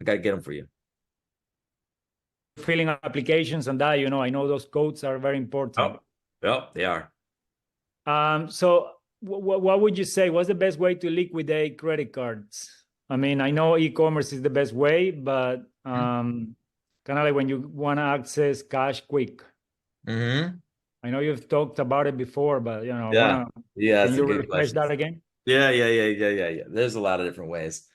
I gotta get them for you. filling applications and that, I know those codes are very important. Yep, they are. So what would you say? What's the best way to liquidate credit cards? I mean, I know e-commerce is the best way, but kind of like when you want to access cash quick. Mm-hmm. I know you've talked about it before, but I Yeah, want to. yeah, Can that's a you good refresh question. that again? Yeah. There's a lot of different ways.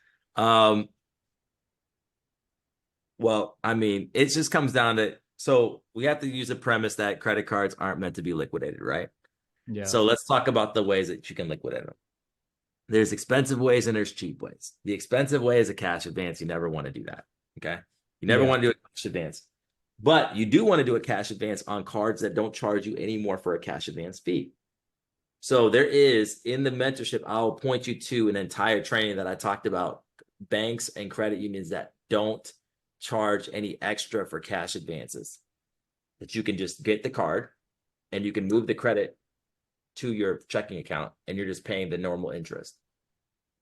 Well, I mean, it just comes down to, so we have to use a premise that credit cards aren't meant to be liquidated, right? Yeah. So let's talk about the ways that you can liquidate them. There's expensive ways and there's cheap ways. The expensive way is a cash advance. You never want to do that. Okay. You never want to do a cash advance, but you do want to do a cash advance on cards that don't charge you any more for a cash advance fee. So there is in the mentorship, I'll point you to an entire training that I talked about banks and credit unions that don't charge any extra for cash advances, that you can just get the card and you can move the credit to your checking account and you're just paying the normal interest.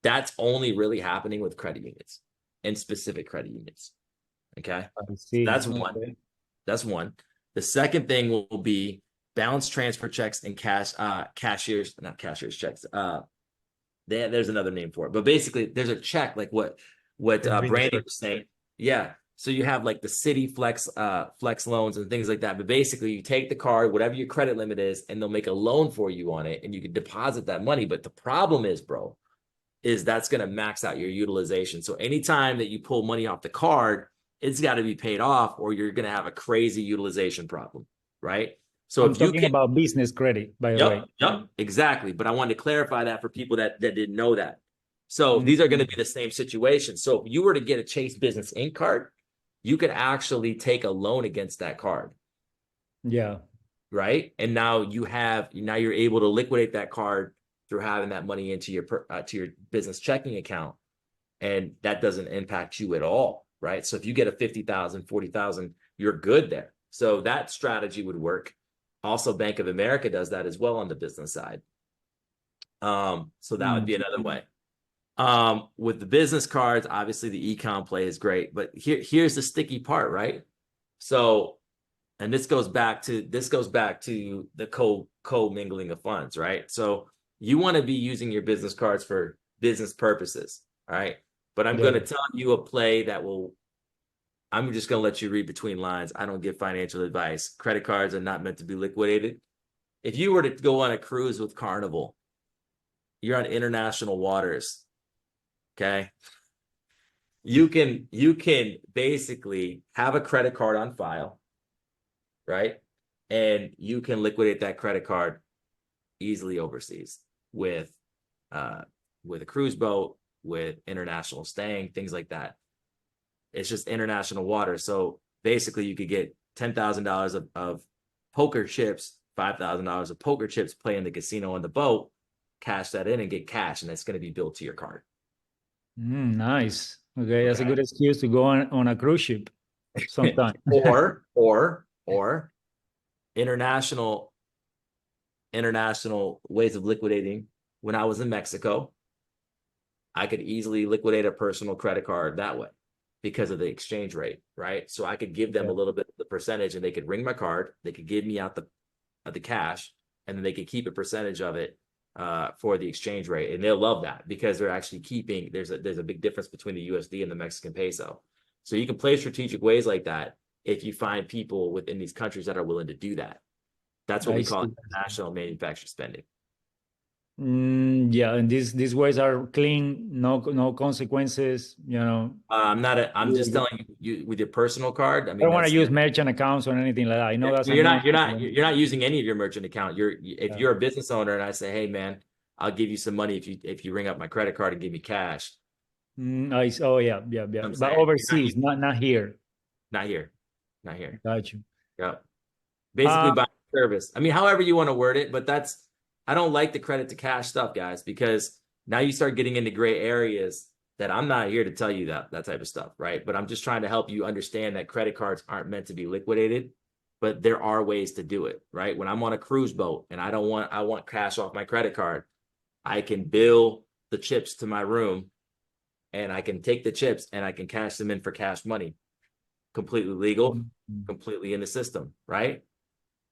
That's only really happening with credit unions and specific credit unions. Okay. I see. That's one. Okay. That's one. The second thing will be balance transfer checks and not cashier's checks. There's another name for it, but basically there's a check like what Brandy was saying. Yeah. So you have like the city flex loans and things like that. But basically you take the card, whatever your credit limit is, and they'll make a loan for you on it and you can deposit that money. But the problem is, bro, is that's going to max out your utilization. So anytime that you pull money off the card, it's got to be paid off or you're going to have a crazy utilization problem, right? So I'm if you talking can, about business credit, by the way. Yep, exactly. But I wanted to clarify that for people that didn't know that. So these are going to be the same situation. So if you were to get a Chase Business Inc. card, you could actually take a loan against that card. Yeah. Right. And now you're able to liquidate that card through having that money into your to your business checking account. And that doesn't impact you at all. Right. So if you get a 50,000, 40,000, you're good there. So that strategy would work. Also, Bank of America does that as well on the business side. So that would be another way. With the business cards, obviously the e-com play is great, but here's the sticky part, right? So, and this goes back to the co-mingling of funds, right? So you want to be using your business cards for business purposes, all right? But I'm going to tell you a play that will, I'm just going to let you read between lines. I don't give financial advice. Credit cards are not meant to be liquidated. If you were to go on a cruise with Carnival, you're on international waters, okay? You can basically have a credit card on file, right? And you can liquidate that credit card easily overseas with a cruise boat, with international staying, things like that. It's just international water. So basically you could get $10,000 of poker chips, $5,000 of poker chips, play in the casino on the boat, cash that in and get cash, and it's going to be billed to your card. Nice. Okay, that's a good excuse to go on a cruise ship sometime. or international ways of liquidating. When I was in Mexico, I could easily liquidate a personal credit card that way because of the exchange rate, right? So I could give them a little bit of the percentage, and they could ring my card, they could give me out the cash, and then they could keep a percentage of it for the exchange rate, and they'll love that because they're actually keeping. There's a big difference between the USD and the Mexican peso. So you can play strategic ways like that if you find people within these countries that are willing to do that. That's what we call international manufactured spending. Yeah, and these ways are clean, no consequences. You know, I'm just telling you with your personal card. I mean, I don't want to use merchant accounts or anything like that. I know that's you're not using any of your merchant account. If you're a business owner and I say, hey man, I'll give you some money if you ring up my credit card and give me cash. Oh yeah. But overseas, not here. Not here. Got you. Yeah. Basically by service. I mean, however you want to word it, but I don't like the credit to cash stuff, guys, because now you start getting into gray areas that I'm not here to tell you that type of stuff, right? But I'm just trying to help you understand that credit cards aren't meant to be liquidated, but there are ways to do it, right? When I'm on a cruise boat and I want cash off my credit card, I can bill the chips to my room and I can take the chips and I can cash them in for cash money. Completely legal, completely in the system, right?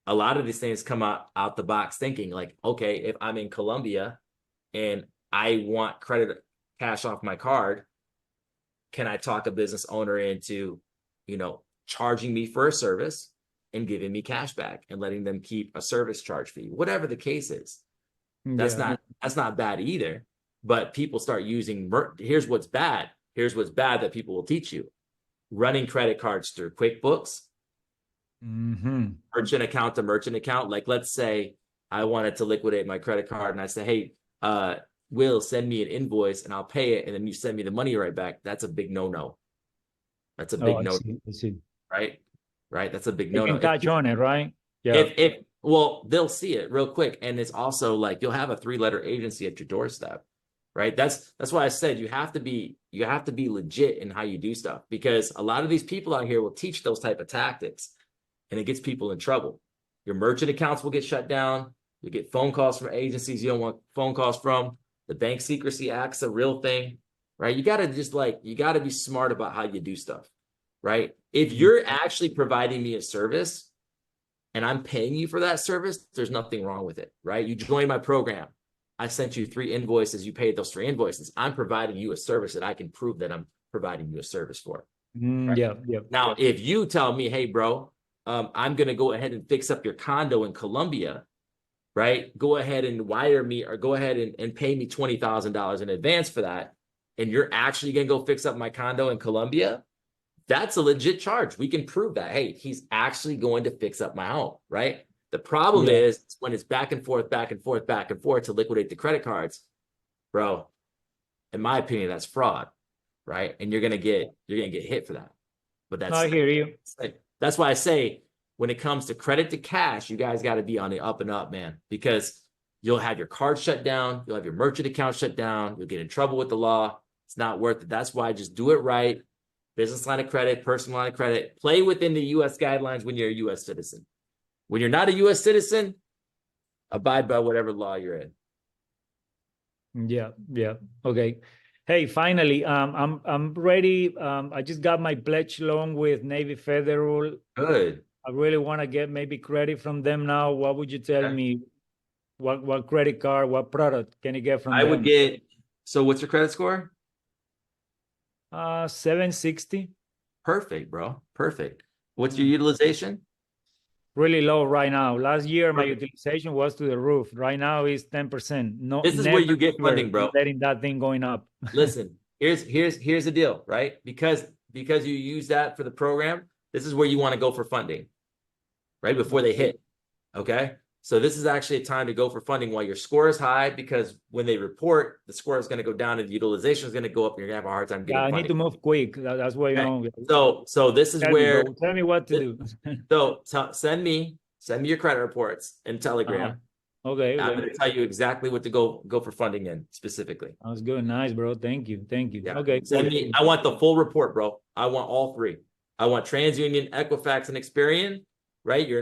A lot of these things come out the box thinking like, okay, if I'm in Colombia and I want credit cash off my card, can I talk a business owner into, charging me for a service and giving me cash back and letting them keep a service charge fee, whatever the case is. That's not bad either. But people start using, here's what's bad that people will teach you. Running credit cards through QuickBooks, merchant account to merchant account. Like, let's say I wanted to liquidate my credit card and I say, hey, Will, send me an invoice and I'll pay it. And then you send me the money right back. That's a big no-no. That's a big no. I see. Right? That's a big no-no. You can catch on it, right? Yeah. Well, they'll see it real quick. And it's also like, you'll have a 3-letter agency at your doorstep, right? That's why I said you have to be legit in how you do stuff, because a lot of these people out here will teach those type of tactics and it gets people in trouble. Your merchant accounts will get shut down. You get phone calls from agencies you don't want phone calls from. The Bank Secrecy Act's a real thing, right? You got to be smart about how you do stuff, right? If you're actually providing me a service and I'm paying you for that service, there's nothing wrong with it, right? You joined my program. I sent you 3 invoices. You paid those 3 invoices. I'm providing you a service that I can prove that I'm providing you a service for. Right? Yeah. Now, if you tell me, hey, bro, I'm going to go ahead and fix up your condo in Colombia, right? Go ahead and wire me or go ahead and pay me $20,000 in advance for that. And you're actually going to go fix up my condo in Colombia. That's a legit charge. We can prove that. Hey, he's actually going to fix up my home, right? The problem is when it's back and forth to liquidate the credit cards, bro, in my opinion, that's fraud, right? And you're gonna get hit for that. But I hear you. That's why I say when it comes to credit to cash, you guys got to be on the up and up, man, because you'll have your card shut down, you'll have your merchant account shut down, you'll get in trouble with the law. It's not worth it. That's why just do it right. Business line of credit, personal line of credit, play within the U.S. guidelines when you're a U.S. citizen. When you're not a U.S. citizen, abide by whatever law you're in. Yeah. Okay. Hey, finally, I'm ready. I just got my pledge loan with Navy Federal. Good. I really want to get maybe credit from them now. What would you tell Okay. me? What credit card, what product can you get from I would them? get, so what's your credit score? 760. Perfect, bro. Perfect. What's your Mm. utilization? Really low right now. Last year, my Perfect. utilization was to the roof. Right now, it's 10%. No, This is where you get never funding, bro. letting that thing going up. Listen, here's the deal, right? Because you use that for the program, this is where you want to go for funding, right? Before they hit. Okay. So this is actually a time to go for funding while your score is high, because when they report, the score is going to go down and the utilization is going to go up and you're going to have a hard time getting Yeah, I funding. need to move quick. That's why, you Okay. know. So this is Tell me, where, bro. Tell me what to do. send me your credit reports in Telegram. Okay, I'm okay. going to tell you exactly what to go for funding in specifically. Sounds good. Nice, bro. Thank you. Thank you. Yeah. Okay, Send cool. me, I want the full report, bro. I want all three. I want TransUnion, Equifax, and Experian, right? You're